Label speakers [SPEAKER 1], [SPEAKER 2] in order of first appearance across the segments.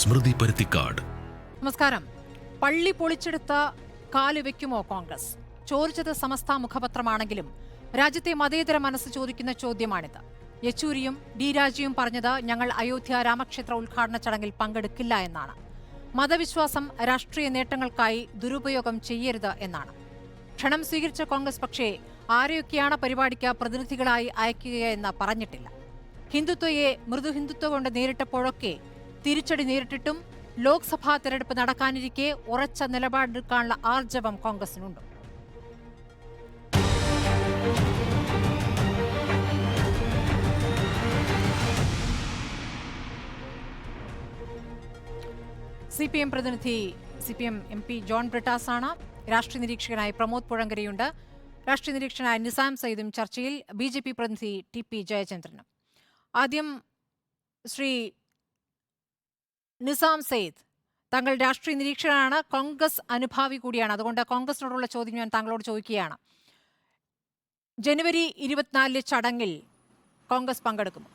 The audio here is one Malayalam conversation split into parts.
[SPEAKER 1] സ്മൃതി പരുത്തിക്കാട്.
[SPEAKER 2] നമസ്കാരം. പള്ളി പൊളിച്ചെടുത്ത കാല് വെക്കുമോ കോൺഗ്രസ്? ചോദിച്ചത് സമസ്ത മുഖപത്രമാണെങ്കിലും രാജ്യത്തെ മതേതര മനസ്സ് ചോദിക്കുന്ന ചോദ്യമാണിത്. യെച്ചൂരിയും ഡി രാജയും പറഞ്ഞത് ഞങ്ങൾ അയോധ്യ രാമക്ഷേത്ര ഉദ്ഘാടന ചടങ്ങിൽ പങ്കെടുക്കില്ല എന്നാണ്. മതവിശ്വാസം രാഷ്ട്രീയ നേട്ടങ്ങൾക്കായി ദുരുപയോഗം ചെയ്യരുത് എന്നാണ്. ക്ഷണം സ്വീകരിച്ച കോൺഗ്രസ് പക്ഷേ ആരെയൊക്കെയാണ് പരിപാടിക്ക് പ്രതിനിധികളായി അയക്കുകയെന്ന് പറഞ്ഞിട്ടില്ല. ഹിന്ദുത്വയെ മൃദുഹിന്ദുത്വ കൊണ്ട് നേരിട്ടപ്പോഴൊക്കെ തിരിച്ചടി നേരിട്ടിട്ടും ലോക്സഭാ തെരഞ്ഞെടുപ്പ് നടക്കാനിരിക്കെ ഉറച്ച നിലപാടെടുക്കാനുള്ള ആർജവം കോൺഗ്രസിനുണ്ട്. CPM പ്രതിനിധി CPM MP ജോൺ ബ്രിട്ടാസാണ്. രാഷ്ട്രീയ നിരീക്ഷകനായി പ്രമോദ് പുഴങ്കരയുണ്ട്. രാഷ്ട്രീയ നിരീക്ഷകനായ നിസാം സയ്യിദും ചർച്ചയിൽ. BJP പ്രതിനിധി TP ജയചന്ദ്രനും. ആദ്യം ശ്രീ നിസാം സയ്യിദ്, താങ്കൾ രാഷ്ട്രീയ നിരീക്ഷകനാണ്, കോൺഗ്രസ് അനുഭാവി കൂടിയാണ്. അതുകൊണ്ട് കോൺഗ്രസിനോടുള്ള ചോദ്യം ഞാൻ താങ്കളോട് ചോദിക്കുകയാണ്. ജനുവരി 24 ചടങ്ങിൽ കോൺഗ്രസ് പങ്കെടുക്കുമോ?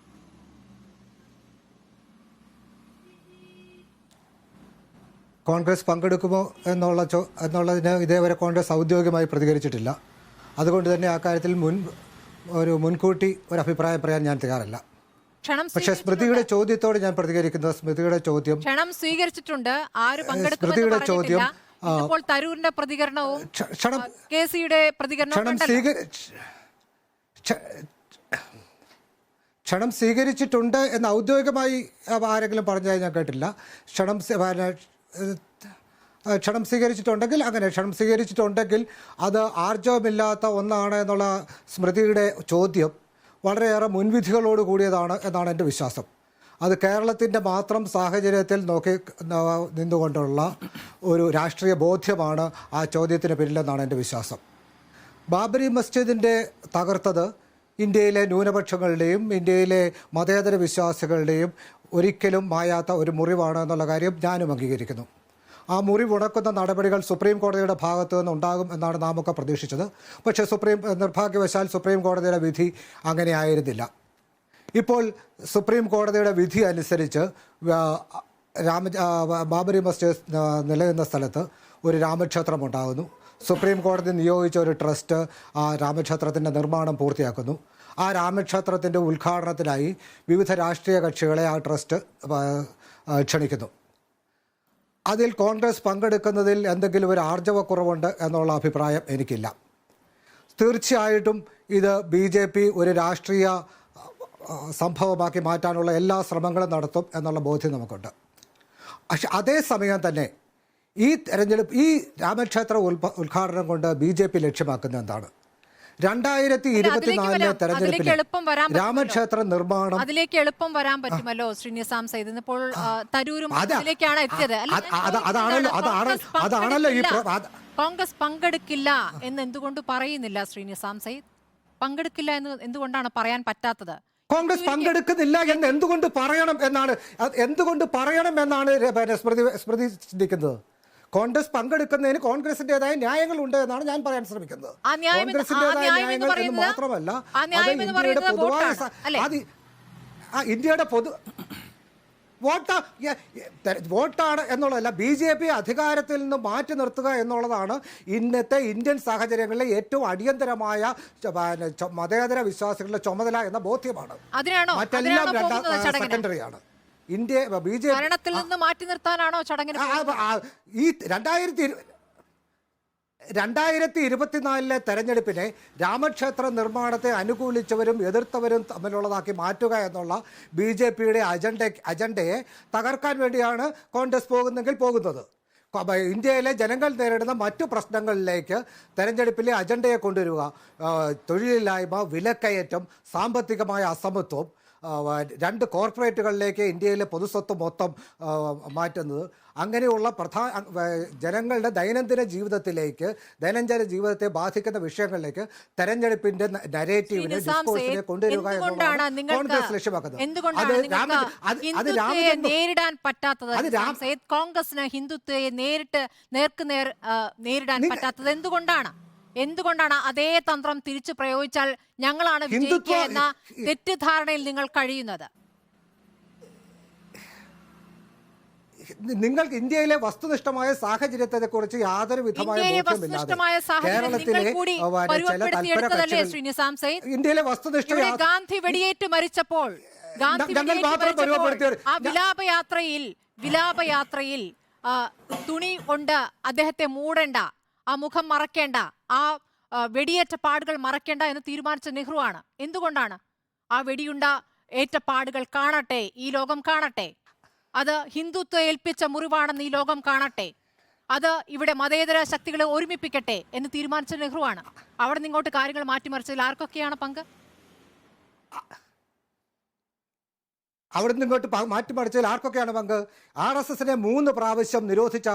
[SPEAKER 3] കോൺഗ്രസ് പങ്കെടുക്കുമോ എന്നുള്ളതിന് ഇതേവരെ കോൺഗ്രസ് ഔദ്യോഗികമായി പ്രതികരിച്ചിട്ടില്ല. അതുകൊണ്ട് തന്നെ ആ കാര്യത്തിൽ മുൻകൂട്ടി ഒരു അഭിപ്രായം പറയാൻ ഞാൻ തയ്യാറല്ല. പക്ഷെ സ്മൃതിയുടെ ചോദ്യത്തോട് ഞാൻ പ്രതികരിക്കുന്നത്, സ്മൃതിയുടെ ചോദ്യം
[SPEAKER 2] ക്ഷണം സ്വീകരിച്ചിട്ടുണ്ട്, സ്മൃതിയുടെ ചോദ്യം തരൂരിന്റെ പ്രതികരണവും KCയുടെ പ്രതികരണവും
[SPEAKER 3] ക്ഷണം സ്വീകരിച്ചിട്ടുണ്ട് എന്ന് ഔദ്യോഗികമായി ആരെങ്കിലും പറഞ്ഞാൽ ഞാൻ കേട്ടില്ല. ക്ഷണം സ്വീകരിച്ചിട്ടുണ്ടെങ്കിൽ അങ്ങനെ ക്ഷണം സ്വീകരിച്ചിട്ടുണ്ടെങ്കിൽ അത് ആർജവമില്ലാത്ത ഒന്നാണ് എന്നുള്ള സ്മൃതിയുടെ ചോദ്യം വളരെയേറെ മുൻവിധികളോട് കൂടിയതാണ് എന്നാണ് എൻ്റെ വിശ്വാസം. അത് കേരളത്തിൻ്റെ മാത്രം സാഹചര്യത്തിൽ നിന്നുകൊണ്ടുള്ള ഒരു രാഷ്ട്രീയ ബോധ്യമാണ് ആ ചോദ്യത്തിന് പിന്നിലെന്നാണ് എൻ്റെ വിശ്വാസം. ബാബരി മസ്ജിദിൻ്റെ തകർത്തത് ഇന്ത്യയിലെ ന്യൂനപക്ഷങ്ങളുടെയും ഇന്ത്യയിലെ മതേതര വിശ്വാസികളുടെയും ഒരിക്കലും മായാത്ത ഒരു മുറിവാണ് എന്നുള്ള കാര്യം ഞാനും അംഗീകരിക്കുന്നു. ആ മുറിവുണക്കുന്ന നടപടികൾ സുപ്രീം കോടതിയുടെ ഭാഗത്തു നിന്നുണ്ടാകും എന്നാണ് നാമൊക്കെ പ്രതീക്ഷിച്ചത്. പക്ഷേ നിർഭാഗ്യവശാൽ സുപ്രീം കോടതിയുടെ വിധി അങ്ങനെ ആയിരുന്നില്ല. ഇപ്പോൾ സുപ്രീം കോടതിയുടെ വിധി അനുസരിച്ച് ബാബരി മസ്ജിദ് നിലനിന്ന സ്ഥലത്ത് ഒരു രാമക്ഷേത്രം ഉണ്ടാകുന്നു. സുപ്രീം കോടതി നിയോഗിച്ച ഒരു ട്രസ്റ്റ് ആ രാമക്ഷേത്രത്തിൻ്റെ നിർമ്മാണം പൂർത്തിയാക്കുന്നു. ആ രാമക്ഷേത്രത്തിൻ്റെ ഉദ്ഘാടനത്തിനായി വിവിധ രാഷ്ട്രീയ കക്ഷികളെ ആ ട്രസ്റ്റ് ക്ഷണിക്കുന്നു. അതിൽ കോൺഗ്രസ് പങ്കെടുക്കുന്നതിൽ എന്തെങ്കിലും ഒരു ആർജവക്കുറവുണ്ട് എന്നുള്ള അഭിപ്രായം എനിക്കില്ല. തീർച്ചയായിട്ടും ഇത് BJP ഒരു രാഷ്ട്രീയ സംഭവമാക്കി മാറ്റാനുള്ള എല്ലാ ശ്രമങ്ങളും നടത്തും എന്നുള്ള ബോധ്യം നമുക്കുണ്ട്. പക്ഷെ അതേസമയം തന്നെ ഈ രാമക്ഷേത്ര ഉദ്ഘാടനം കൊണ്ട് BJP ലക്ഷ്യമാക്കുന്നത് എന്താണ്? 2024 തെരഞ്ഞെടുപ്പിൽ രാമക്ഷേത്ര നിർമ്മാണം
[SPEAKER 2] അതിലേക്ക് എളുപ്പം വരാൻ പറ്റുമല്ലോ ശ്രീ നിസാം സയ്യിദ്. ഇപ്പോൾ തരൂരും അതിലേക്കാണ് എത്തിയത്.
[SPEAKER 3] അതാണല്ലോ ഈ
[SPEAKER 2] കോൺഗ്രസ് പങ്കെടുക്കില്ല എന്ന് എന്തുകൊണ്ട് പറയുന്നില്ല ശ്രീ നിസാം സയ്യിദ്? പങ്കെടുക്കില്ല എന്ന് എന്തുകൊണ്ടാണ് പറയാൻ പറ്റാത്തത്?
[SPEAKER 3] കോൺഗ്രസ് പങ്കെടുക്കുന്നില്ല എന്ന് എന്തുകൊണ്ട് പറയണം എന്നാണ് സ്മൃതി ചിന്തിക്കുന്നത്. കോൺഗ്രസ് പങ്കെടുക്കുന്നതിന് കോൺഗ്രസിന്റേതായ ന്യായങ്ങളുണ്ട് എന്നാണ് ഞാൻ പറയാൻ ശ്രമിക്കുന്നത്. കോൺഗ്രസിന്റേതായ ന്യായങ്ങൾ എന്ന് മാത്രമല്ല, ഇന്ത്യയുടെ പൊതു വോട്ടാണ് എന്നുള്ളതല്ല, BJP അധികാരത്തിൽ നിന്ന് മാറ്റി നിർത്തുക എന്നുള്ളതാണ് ഇന്നത്തെ ഇന്ത്യൻ സാഹചര്യങ്ങളിലെ ഏറ്റവും അടിയന്തരമായ മതേതര വിശ്വാസികളുടെ ചുമതല എന്ന ബോധ്യമാണ്. മറ്റെല്ലാം സെക്കൻഡറിയാണ്.
[SPEAKER 2] ഭരണത്തിൽ നിന്ന് മാറ്റി നിർത്താനാണോ ചടങ്ങിന്?
[SPEAKER 3] ഈ 2024 തെരഞ്ഞെടുപ്പിനെ രാമക്ഷേത്ര നിർമ്മാണത്തെ അനുകൂലിച്ചവരും എതിർത്തവരും തമ്മിലുള്ളതാക്കി മാറ്റുക എന്നുള്ള BJPയുടെ അജണ്ടയെ തകർക്കാൻ വേണ്ടിയാണ് കോൺഗ്രസ് പോകുന്നത്. ഇന്ത്യയിലെ ജനങ്ങൾ നേരിടുന്ന മറ്റു പ്രശ്നങ്ങളിലേക്ക് തെരഞ്ഞെടുപ്പിലെ അജണ്ടയെ കൊണ്ടുവരിക, തൊഴിലില്ലായ്മ, വിലക്കയറ്റം, സാമ്പത്തികമായ അസമത്വം, 2 കോർപ്പറേറ്റുകളിലേക്ക് ഇന്ത്യയിലെ പൊതുസ്വത്ത് മൊത്തം മാറ്റുന്നത്, അങ്ങനെയുള്ള ജനങ്ങളുടെ ദൈനംദിന ജീവിതത്തെ ബാധിക്കുന്ന വിഷയങ്ങളിലേക്ക് തെരഞ്ഞെടുപ്പിന്റെ നരേറ്റീവിനെ ഡിസ്കോഴ്സിനെ കൊണ്ടുവരിക എന്നതാണ് കോൺഗ്രസ് ലക്ഷ്യമാക്കുന്നത്.
[SPEAKER 2] നേരിടാൻ പറ്റാത്തത് കോൺഗ്രസിന് ഹിന്ദുത്വയെ നേർക്കുനേർ നേരിടാൻ പറ്റാത്തത് എന്തുകൊണ്ടാണ് അതേ തന്ത്രം തിരിച്ചു പ്രയോഗിച്ചാൽ ഞങ്ങളാണ് വിജയിക്കുക എന്ന തെറ്റിദ്ധാരണയിൽ നിങ്ങൾ കഴിയുന്നത്?
[SPEAKER 3] നിങ്ങൾക്ക് ഇന്ത്യയിലെ വസ്തുനിഷ്ഠമായ സാഹചര്യത്തെക്കുറിച്ച് യാതൊരു വിധമായ ഇന്ത്യയിലെ വസ്തുനിഷ്ഠ
[SPEAKER 2] ഗാന്ധി വെടിയേറ്റ് മരിച്ചപ്പോൾ വിലാപയാത്രയിൽ തുണി കൊണ്ട് അദ്ദേഹത്തെ മൂടേണ്ട, ആ മുഖം മറക്കേണ്ട, ആ വെടിയേറ്റ പാടുകൾ മറക്കേണ്ട എന്ന് തീരുമാനിച്ച നെഹ്റു ആണ്. എന്തുകൊണ്ടാണ്? ആ വെടിയുണ്ട ഏറ്റ പാടുകൾ കാണട്ടെ, ഈ ലോകം കാണട്ടെ. അത് ഹിന്ദുത്വം ഏൽപ്പിച്ച മുറിവാണെന്ന് ഈ ലോകം കാണട്ടെ. അത് ഇവിടെ മതേതര ശക്തികളെ ഒരുമിപ്പിക്കട്ടെ എന്ന് തീരുമാനിച്ച നെഹ്റു ആണ്. അവിടെ നിങ്ങോട്ട് കാര്യങ്ങൾ മാറ്റിമറിച്ചതിൽ ആർക്കൊക്കെയാണ് പങ്ക്?
[SPEAKER 3] അവിടെ നിന്ന് ഇങ്ങോട്ട് മാറ്റിമറിച്ചതിൽ ആർക്കൊക്കെയാണ് പങ്ക്? RSSനെ 3 പ്രാവശ്യം നിരോധിച്ച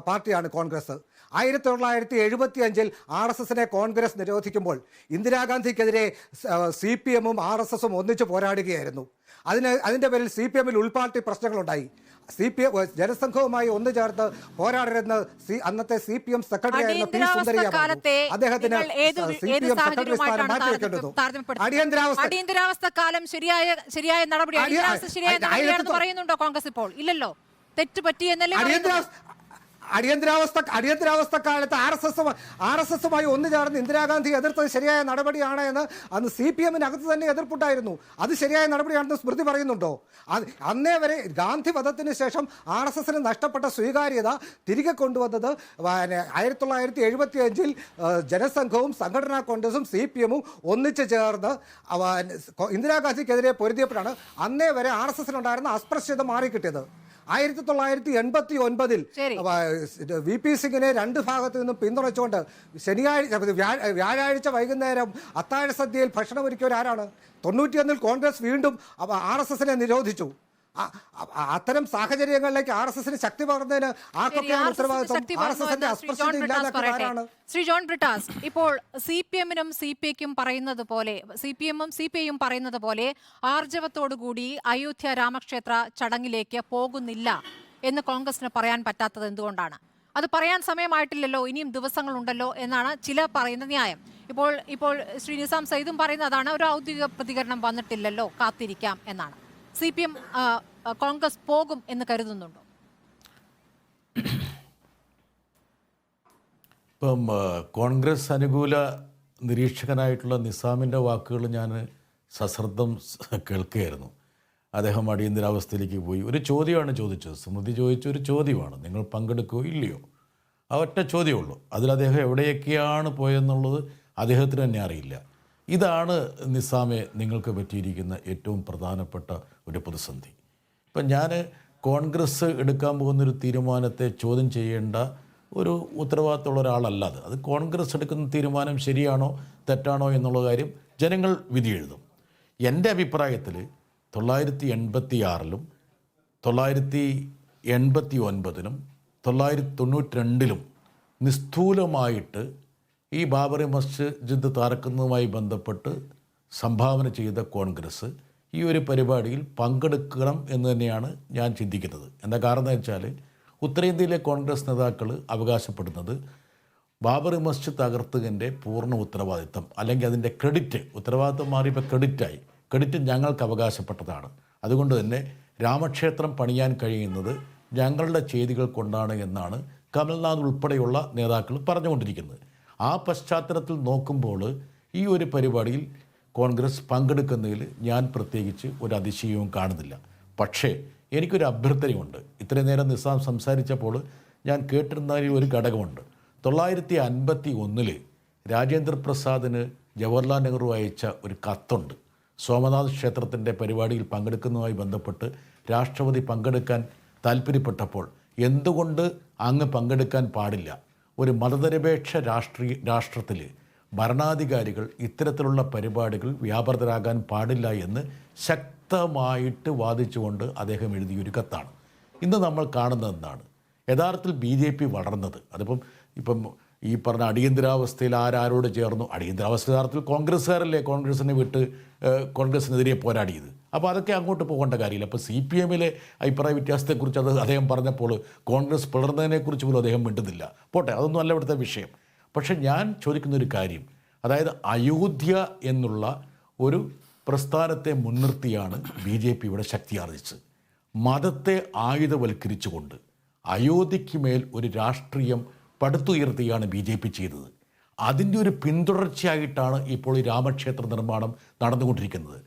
[SPEAKER 3] പാർട്ടിയാണ് കോൺഗ്രസ്. 1975 RSSനെ കോൺഗ്രസ് നിരോധിക്കുമ്പോൾ ഇന്ദിരാഗാന്ധിക്കെതിരെ CPM-ഉം RSSും ഒന്നിച്ച് പോരാടുകയായിരുന്നു. അതിൻ്റെ പേരിൽ CPM-ൽ ഉൾപാർട്ടി പ്രശ്നങ്ങളുണ്ടായി. ജനസംഘവുമായി ഒന്നു ചേർത്ത് പോരാടരുതെന്ന് അന്നത്തെ CPM സെക്രട്ടറി ആയിരുന്ന പി സുന്ദരയ്യ അദ്ദേഹത്തിന് CPM സെക്രട്ടറി സ്ഥാനം മാറ്റിവെക്കേണ്ടതു.
[SPEAKER 2] അടിയന്തരാവസ്ഥ കാലം ശരിയായ നടപടിയാണെന്ന് പറയുന്നുണ്ടോ കോൺഗ്രസ് ഇപ്പോൾ? ഇല്ലല്ലോ, തെറ്റ് പറ്റി എന്നല്ലേ.
[SPEAKER 3] അടിയന്തരാവസ്ഥ കാലത്ത് RSSുമായി ഒന്നു ചേർന്ന് ഇന്ദിരാഗാന്ധി എതിർത്തത് ശരിയായ നടപടിയാണ് എന്ന് അന്ന് CPM-നകത്ത് തന്നെ എതിർപ്പുണ്ടായിരുന്നു. അത് ശരിയായ നടപടിയാണെന്ന് സ്മൃതി പറയുന്നുണ്ടോ? അന്നേ വരെ ഗാന്ധി വധത്തിന് ശേഷം RSSന് നഷ്ടപ്പെട്ട സ്വീകാര്യത തിരികെ കൊണ്ടുവന്നത് 1975 ജനസംഘവും സംഘടനാ കോൺഗ്രസും CPM-ഉം ഒന്നിച്ചു ചേർന്ന് ഇന്ദിരാഗാന്ധിക്കെതിരെ പൊരുതിയപ്പോഴാണ് അന്നേ വരെ RSSനുണ്ടായിരുന്ന അസ്പൃശ്യത മാറിക്കിട്ടിയത്. 1989 VP സിംഗിനെ 2 ഭാഗത്തു നിന്നും പിന്തുണച്ചുകൊണ്ട് വ്യാഴാഴ്ച വൈകുന്നേരം അത്താഴ സദ്യയിൽ ഭക്ഷണം ഒരുക്കിയവരാരാണ്? 91 കോൺഗ്രസ് വീണ്ടും RSSനെ നിരോധിച്ചു. അത്തരം സാഹചര്യങ്ങളിലേക്ക് RSSന് ശക്തി പകർന്നതിന് ആർക്കൊക്കെയാണ് ഉത്തരവാദിത്വം? RSSന്റെ അസ്പൃശ്യത ഇല്ലാതാക്കിയവരാണ്.
[SPEAKER 2] ശ്രീ ജോൺ ബ്രിട്ടാസ്, ഇപ്പോൾ CPM-നും CPIക്കും പറയുന്നത് പോലെ, CPM-ഉം CPIയും പറയുന്നത് പോലെ ആർജവത്തോടുകൂടി അയോധ്യ രാമക്ഷേത്ര ചടങ്ങിലേക്ക് പോകുന്നില്ല എന്ന് കോൺഗ്രസിന് പറയാൻ പറ്റാത്തത് എന്തുകൊണ്ടാണ്? അത് പറയാൻ സമയമായിട്ടില്ലല്ലോ, ഇനിയും ദിവസങ്ങളുണ്ടല്ലോ എന്നാണ് ചിലർ പറയുന്ന ന്യായം. ഇപ്പോൾ ശ്രീ നിസാം സയ്യിദും പറയുന്നതാണ്, ഒരു ഔദ്യോഗിക പ്രതികരണം വന്നിട്ടില്ലല്ലോ, കാത്തിരിക്കാം എന്നാണ്. CPM കോൺഗ്രസ് പോകും എന്ന് കരുതുന്നുണ്ടോ?
[SPEAKER 1] ഇപ്പം കോൺഗ്രസ് അനുകൂല നിരീക്ഷകനായിട്ടുള്ള നിസാമിൻ്റെ വാക്കുകൾ ഞാൻ സശ്രദ്ധം കേൾക്കുകയായിരുന്നു. അദ്ദേഹം അടിയന്തരാവസ്ഥയിലേക്ക് പോയി. ഒരു ചോദ്യമാണ് ചോദിച്ചത്, സ്മൃതി ചോദിച്ച ഒരു ചോദ്യമാണ്, നിങ്ങൾ പങ്കെടുക്കുകയോ ഇല്ലയോ? ആ ഒറ്റ ചോദ്യമുള്ളൂ. അതിൽ അദ്ദേഹം എവിടെയൊക്കെയാണ് പോയെന്നുള്ളത് അദ്ദേഹത്തിന് തന്നെ അറിയില്ല. ഇതാണ് നിസാമെ നിങ്ങൾക്ക് പറ്റിയിരിക്കുന്ന ഏറ്റവും പ്രധാനപ്പെട്ട ഒരു പ്രതിസന്ധി. ഇപ്പം ഞാൻ കോൺഗ്രസ് എടുക്കാൻ പോകുന്നൊരു തീരുമാനത്തെ ചോദ്യം ചെയ്യേണ്ട ഒരു ഉത്തരവാദിത്തമുള്ള ഒരാളല്ലാതെ, അത് കോൺഗ്രസ് എടുക്കുന്ന തീരുമാനം ശരിയാണോ തെറ്റാണോ എന്നുള്ള കാര്യം ജനങ്ങൾ വിധി എഴുതും. എൻ്റെ അഭിപ്രായത്തിൽ 1986-ലും 1989-ലും 1992-ലും നിസ്തൂലമായിട്ട് ഈ ബാബറി മസ്ജിദ് തകർക്കുന്നതുമായി ബന്ധപ്പെട്ട് സംഭാവന ചെയ്ത കോൺഗ്രസ് ഈ ഒരു പരിപാടിയിൽ പങ്കെടുക്കണം എന്ന് തന്നെയാണ് ഞാൻ ചിന്തിക്കുന്നത്. എന്താ കാരണം എന്ന് വെച്ചാൽ, ഉത്തരേന്ത്യയിലെ കോൺഗ്രസ് നേതാക്കൾ അവകാശപ്പെടുന്നത് ബാബറി മസ്ജിദ് തകർത്തതിൻ്റെ പൂർണ്ണ ഉത്തരവാദിത്തം, അല്ലെങ്കിൽ അതിൻ്റെ ഉത്തരവാദിത്തം മാറിയപ്പോൾ ക്രെഡിറ്റ് ഞങ്ങൾക്ക് അവകാശപ്പെട്ടതാണ്. അതുകൊണ്ട് തന്നെ രാമക്ഷേത്രം പണിയാൻ കഴിയുന്നത് ഞങ്ങളുടെ ചെയ്തികൾ കൊണ്ടാണ് എന്നാണ് കമൽനാഥ് ഉൾപ്പെടെയുള്ള നേതാക്കൾ പറഞ്ഞുകൊണ്ടിരിക്കുന്നത്. ആ പശ്ചാത്തലത്തിൽ നോക്കുമ്പോൾ ഈ ഒരു പരിപാടിയിൽ കോൺഗ്രസ് പങ്കെടുക്കുന്നതിൽ ഞാൻ പ്രത്യേകിച്ച് ഒരു അതിശയവും കാണുന്നില്ല. പക്ഷേ എനിക്കൊരു അഭ്യർത്ഥനയുണ്ട്. ഇത്രയും നേരം നിസാം സംസാരിച്ചപ്പോൾ ഞാൻ കേട്ടിരുന്നതിൽ ഒരു ഘടകമുണ്ട്. 1951 രാജേന്ദ്ര പ്രസാദിന് ജവഹർലാൽ നെഹ്റു അയച്ച ഒരു കത്തുണ്ട്. സോമനാഥ് ക്ഷേത്രത്തിൻ്റെ പരിപാടിയിൽ പങ്കെടുക്കുന്നതുമായി ബന്ധപ്പെട്ട് രാഷ്ട്രപതി പങ്കെടുക്കാൻ താല്പര്യപ്പെട്ടപ്പോൾ എന്തുകൊണ്ട് അങ്ങ് പങ്കെടുക്കാൻ പാടില്ല? ഒരു മതനിരപേക്ഷ രാഷ്ട്രത്തിൽ ഭരണാധികാരികൾ ഇത്തരത്തിലുള്ള പരിപാടികൾ വ്യാപൃതരാകാൻ പാടില്ല എന്ന് ശക്തമായിട്ട് വാദിച്ചുകൊണ്ട് അദ്ദേഹം എഴുതിയൊരു കത്താണ്. ഇന്ന് നമ്മൾ കാണുന്നത് എന്താണ്? യഥാർത്ഥത്തിൽ BJP വളർന്നത്, ഇപ്പം ഈ പറഞ്ഞ അടിയന്തരാവസ്ഥയിൽ ആരോട് ചേർന്നു? അടിയന്തരാവസ്ഥ യഥാർത്ഥത്തിൽ കോൺഗ്രസ്സുകാരല്ലേ കോൺഗ്രസിനെ വിട്ട് കോൺഗ്രസിനെതിരെ പോരാടിയത്. അപ്പോൾ അതൊക്കെ അങ്ങോട്ട് പോകേണ്ട കാര്യമില്ല. അപ്പോൾ CPM-ലെ അഭിപ്രായ വ്യത്യാസത്തെക്കുറിച്ച് അദ്ദേഹം പറഞ്ഞപ്പോൾ കോൺഗ്രസ് പിളർന്നതിനെക്കുറിച്ച് പോലും അദ്ദേഹം മിണ്ടുന്നില്ല. പോട്ടെ, അതൊന്നും അല്ല ഇവിടുത്തെ വിഷയം. പക്ഷെ ഞാൻ ചോദിക്കുന്നൊരു കാര്യം, അതായത് അയോധ്യ എന്നുള്ള ഒരു പ്രസ്ഥാനത്തെ മുൻനിർത്തിയാണ് BJP ഇവിടെ ശക്തി ആർജിച്ചത്. മതത്തെ ആയുധവൽക്കരിച്ചുകൊണ്ട് അയോധ്യയ്ക്ക് മേൽ ഒരു രാഷ്ട്രീയം പടുത്തുയർത്തുകയാണ് BJP ചെയ്തത്. അതിൻ്റെ ഒരു പിന്തുടർച്ചയായിട്ടാണ് ഇപ്പോൾ ഈ രാമക്ഷേത്ര നിർമ്മാണം നടന്നുകൊണ്ടിരിക്കുന്നത്.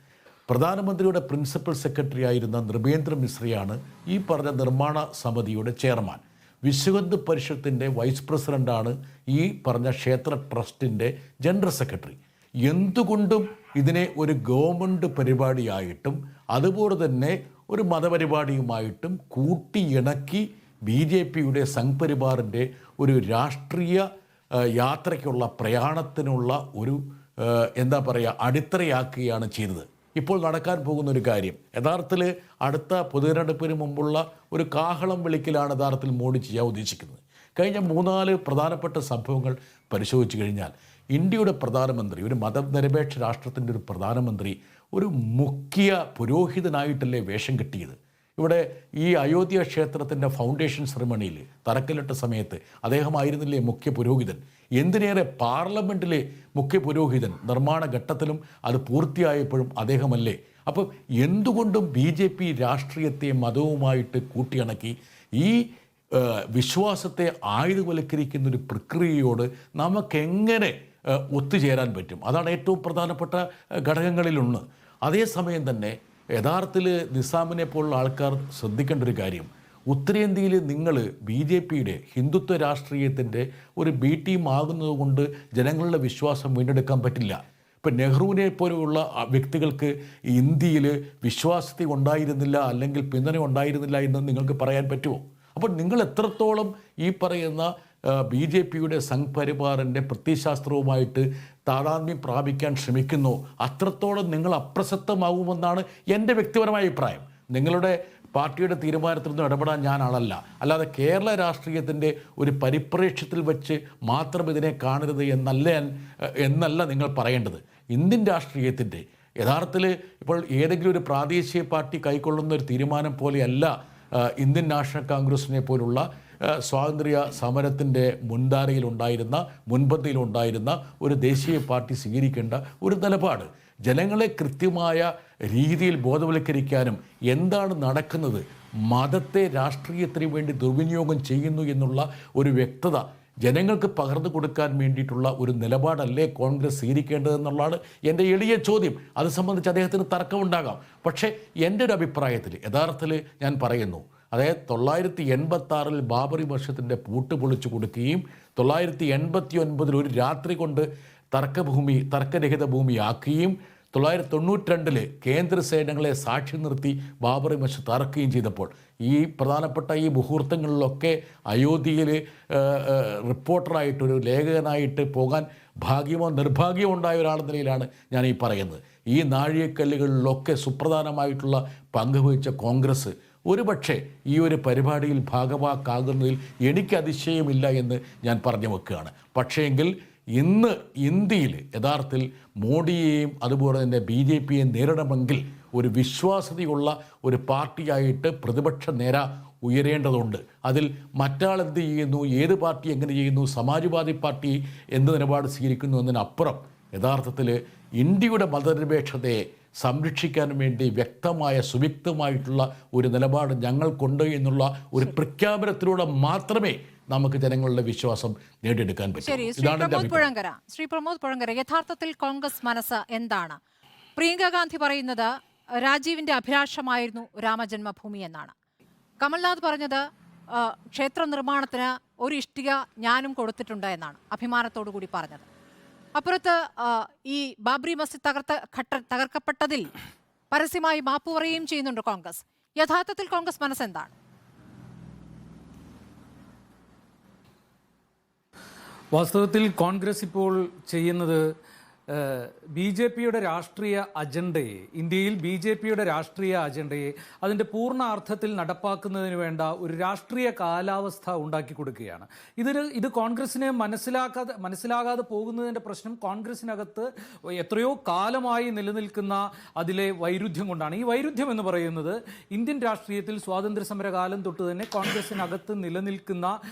[SPEAKER 1] പ്രധാനമന്ത്രിയുടെ പ്രിൻസിപ്പൽ സെക്രട്ടറി ആയിരുന്ന നൃപേന്ദ്ര മിശ്രയാണ് ഈ പറഞ്ഞ നിർമ്മാണ സമിതിയുടെ ചെയർമാൻ. വിശ്വഹിന്ദു പരിഷത്തിൻ്റെ വൈസ് പ്രസിഡൻ്റാണ് ഈ പറഞ്ഞ ക്ഷേത്ര ട്രസ്റ്റിൻ്റെ ജനറൽ സെക്രട്ടറി. എന്തുകൊണ്ടും ഇതിനെ ഒരു ഗവൺമെൻറ് പരിപാടിയായിട്ടും അതുപോലെ തന്നെ ഒരു മതപരിപാടിയുമായിട്ടും കൂട്ടിയിണക്കി BJPയുടെ സംഘ് പരിവാറിൻ്റെ ഒരു രാഷ്ട്രീയ യാത്രയ്ക്കുള്ള പ്രയാണത്തിനുള്ള ഒരു എന്താ പറയുക അടിത്തറയാക്കുകയാണ് ചെയ്തത്. ഇപ്പോൾ നടക്കാൻ പോകുന്ന ഒരു കാര്യം യഥാർത്ഥത്തിൽ അടുത്ത പൊതുതെരഞ്ഞെടുപ്പിന് മുമ്പുള്ള ഒരു കാഹളം വിളിക്കലാണ് യഥാർത്ഥത്തിൽ മോഡി ചെയ്യാൻ ഉദ്ദേശിക്കുന്നത്. കഴിഞ്ഞ 3-4 പ്രധാനപ്പെട്ട സംഭവങ്ങൾ പരിശോധിച്ചു കഴിഞ്ഞാൽ ഇന്ത്യയുടെ പ്രധാനമന്ത്രി, ഒരു മതനിരപേക്ഷ രാഷ്ട്രത്തിൻ്റെ ഒരു പ്രധാനമന്ത്രി ഒരു മുഖ്യ പുരോഹിതനായിട്ടല്ലേ വേഷം കെട്ടിയത്. ഇവിടെ ഈ അയോധ്യ ക്ഷേത്രത്തിൻ്റെ ഫൗണ്ടേഷൻ സെറിമണിയിൽ തറക്കല്ലിട്ട സമയത്ത് അദ്ദേഹമായിരുന്നില്ലേ മുഖ്യ പുരോഹിതൻ. എന്തിനേറെ പാർലമെൻറ്റിലെ മുഖ്യ പുരോഹിതൻ നിർമ്മാണ ഘട്ടത്തിലും അത് പൂർത്തിയായപ്പോഴും അദ്ദേഹമല്ലേ. അപ്പം എന്തുകൊണ്ടും BJP രാഷ്ട്രീയത്തെ മതവുമായിട്ട് കൂട്ടിയിണക്കി ഈ വിശ്വാസത്തെ ആയുധവൽക്കരിക്കുന്നൊരു പ്രക്രിയയോട് നമുക്കെങ്ങനെ ഒത്തുചേരാൻ പറ്റും? അതാണ് ഏറ്റവും പ്രധാനപ്പെട്ട ഘടകങ്ങളിലൊന്ന്. അതേസമയം തന്നെ യഥാർത്ഥത്തിൽ നിസാമിനെ പോലുള്ള ആൾക്കാർ ശ്രദ്ധിക്കേണ്ട ഒരു കാര്യം, ഉത്തരേന്ത്യയിൽ നിങ്ങൾ BJPയുടെ ഹിന്ദുത്വ രാഷ്ട്രീയത്തിൻ്റെ ഒരു B ടീം ആകുന്നത് കൊണ്ട് ജനങ്ങളുടെ വിശ്വാസം വീണ്ടെടുക്കാൻ പറ്റില്ല. ഇപ്പം നെഹ്റുവിനെ പോലെയുള്ള വ്യക്തികൾക്ക് ഇന്ത്യയിൽ വിശ്വാസത്തെ ഉണ്ടായിരുന്നില്ല അല്ലെങ്കിൽ പിന്തുണ ഉണ്ടായിരുന്നില്ല എന്ന് നിങ്ങൾക്ക് പറയാൻ പറ്റുമോ? അപ്പോൾ നിങ്ങൾ എത്രത്തോളം ഈ പറയുന്ന BJPയുടെ സംഘ് പരിവാറിൻ്റെ പ്രത്യയശാസ്ത്രവുമായിട്ട് താതാത്മ്യം പ്രാപിക്കാൻ ശ്രമിക്കുന്നു, അത്രത്തോളം നിങ്ങൾ അപ്രസക്തമാകുമെന്നാണ് എൻ്റെ വ്യക്തിപരമായ അഭിപ്രായം. നിങ്ങളുടെ പാർട്ടിയുടെ തീരുമാനത്തിലൊന്നും ഇടപെടാൻ ഞാൻ ആളല്ല. അല്ലാതെ കേരള രാഷ്ട്രീയത്തിൻ്റെ ഒരു പരിപ്രേക്ഷ്യത്തിൽ വെച്ച് മാത്രം ഇതിനെ കാണരുത് എന്നല്ല നിങ്ങൾ പറയേണ്ടത്. ഇന്ത്യൻ രാഷ്ട്രീയത്തിൻ്റെ യഥാർത്ഥത്തിൽ ഇപ്പോൾ ഏതെങ്കിലും ഒരു പ്രാദേശിക പാർട്ടി കൈക്കൊള്ളുന്ന ഒരു തീരുമാനം പോലെയല്ല ഇന്ത്യൻ നാഷണൽ കോൺഗ്രസിനെ പോലുള്ള സ്വാതന്ത്ര്യ സമരത്തിൻ്റെ മുൻപന്തിയിലുണ്ടായിരുന്ന ഒരു ദേശീയ പാർട്ടി സ്വീകരിക്കേണ്ട ഒരു നിലപാട്. ജനങ്ങളെ കൃത്യമായ രീതിയിൽ ബോധവൽക്കരിക്കാനും എന്താണ് നടക്കുന്നത്, മതത്തെ രാഷ്ട്രീയത്തിന് വേണ്ടി ദുർവിനിയോഗം ചെയ്യുന്നു എന്നുള്ള ഒരു വ്യക്തത ജനങ്ങൾക്ക് പകർന്നു കൊടുക്കാൻ വേണ്ടിയിട്ടുള്ള ഒരു നിലപാടല്ലേ കോൺഗ്രസ് സ്വീകരിക്കേണ്ടതെന്നുള്ളതാണ് എൻ്റെ എളിയ ചോദ്യം. അത് സംബന്ധിച്ച് അദ്ദേഹത്തിന് തർക്കമുണ്ടാകാം. പക്ഷേ എൻ്റെ ഒരു അഭിപ്രായത്തിൽ യഥാർത്ഥത്തിൽ ഞാൻ പറയുന്നു, അതായത് 986 ബാബറി മസ്ജിദിൻ്റെ പൂട്ട് പൊളിച്ചു കൊടുക്കുകയും 989 ഒരു രാത്രി കൊണ്ട് തർക്കരഹിത ഭൂമിയാക്കുകയും 992 കേന്ദ്ര സേനകളെ സാക്ഷി നിർത്തി ബാബറി മസ്ജിദ് തകർക്കുകയും ചെയ്തപ്പോൾ ഈ പ്രധാനപ്പെട്ട ഈ മുഹൂർത്തങ്ങളിലൊക്കെ അയോധ്യയിൽ റിപ്പോർട്ടറായിട്ടൊരു ലേഖകനായിട്ട് പോകാൻ ഭാഗ്യമോ നിർഭാഗ്യമോ ഉണ്ടായ ഒരാളെന്ന നിലയിലാണ് ഞാൻ ഈ പറയുന്നത്. ഈ നാഴികക്കല്ലുകളിലൊക്കെ സുപ്രധാനമായിട്ടുള്ള പങ്കുവഹിച്ച കോൺഗ്രസ് ഒരുപക്ഷെ ഈ ഒരു പരിപാടിയിൽ ഭാഗവാക്കാകുന്നതിൽ എനിക്ക് അതിശയമില്ല എന്ന് ഞാൻ പറഞ്ഞു വെക്കുകയാണ്. പക്ഷേങ്കിൽ ഇന്ന് ഇന്ത്യയിൽ യഥാർത്ഥത്തിൽ മോഡിയെയും അതുപോലെ തന്നെ BJPയെയും നേരിടണമെങ്കിൽ ഒരു വിശ്വാസ്യതയുള്ള ഒരു പാർട്ടിയായിട്ട് പ്രതിപക്ഷ നിര ഉയരേണ്ടതുണ്ട്. അതിൽ മറ്റാൾ എന്ത് ചെയ്യുന്നു, ഏത് പാർട്ടി എങ്ങനെ ചെയ്യുന്നു, സമാജ്വാദി പാർട്ടി എന്ത് നിലപാട് സ്വീകരിക്കുന്നു എന്നതിനപ്പുറം യഥാർത്ഥത്തിൽ ഇന്ത്യയുടെ മതനിരപേക്ഷതയെ സംരക്ഷിക്കാൻ വേണ്ടി വ്യക്തമായ സുവ്യക്തമായിട്ടുള്ള ഒരു നിലപാട് ഞങ്ങൾക്കുണ്ട് എന്നുള്ള ഒരു പ്രഖ്യാപനത്തിലൂടെ മാത്രമേ നമുക്ക് ജനങ്ങളുടെ വിശ്വാസം നേടിയെടുക്കാൻ പറ്റും.
[SPEAKER 2] ശ്രീ പ്രമോദ് പുഴങ്കര, യഥാർത്ഥത്തിൽ കോൺഗ്രസ് മനസ്സ് എന്താണ്? പ്രിയങ്ക ഗാന്ധി പറയുന്നത് രാജീവിന്റെ അഭിലാഷമായിരുന്നു രാമജന്മഭൂമി എന്നാണ്. കമൽനാഥ് പറഞ്ഞത് ക്ഷേത്ര നിർമ്മാണത്തിന് ഒരു ഇഷ്ടിക ഞാനും കൊടുത്തിട്ടുണ്ട് എന്നാണ് അഭിമാനത്തോടു കൂടി പറഞ്ഞത്. അപ്പുറത്ത് ഈ ബാബറി മസ്ജിദ് തകർക്കപ്പെട്ടതിൽ പരസ്യമായി മാപ്പ് പറയുകയും ചെയ്യുന്നുണ്ട് കോൺഗ്രസ്. യഥാർത്ഥത്തിൽ കോൺഗ്രസ് മനസ്സ് എന്താണ്?
[SPEAKER 4] വാസ്തവത്തിൽ കോൺഗ്രസ് ഇപ്പോൾ ചെയ്യുന്നത് BJPയുടെ രാഷ്ട്രീയ അജണ്ടയെ, ഇന്ത്യയിൽ BJPയുടെ രാഷ്ട്രീയ അജണ്ടയെ അതിൻ്റെ പൂർണ്ണ അർത്ഥത്തിൽ നടപ്പാക്കുന്നതിന് വേണ്ട ഒരു രാഷ്ട്രീയ കാലാവസ്ഥ ഉണ്ടാക്കി കൊടുക്കുകയാണ്. ഇത് കോൺഗ്രസിനെ മനസ്സിലാകാതെ പോകുന്നതിൻ്റെ പ്രശ്നം കോൺഗ്രസിനകത്ത് എത്രയോ കാലമായി നിലനിൽക്കുന്ന അതിലെ വൈരുദ്ധ്യം കൊണ്ടാണ്. ഈ വൈരുദ്ധ്യം എന്ന് പറയുന്നത് ഇന്ത്യൻ രാഷ്ട്രീയത്തിൽ സ്വാതന്ത്ര്യ സമരകാലം തൊട്ട് തന്നെ കോൺഗ്രസിനകത്ത് നിലനിൽക്കുന്ന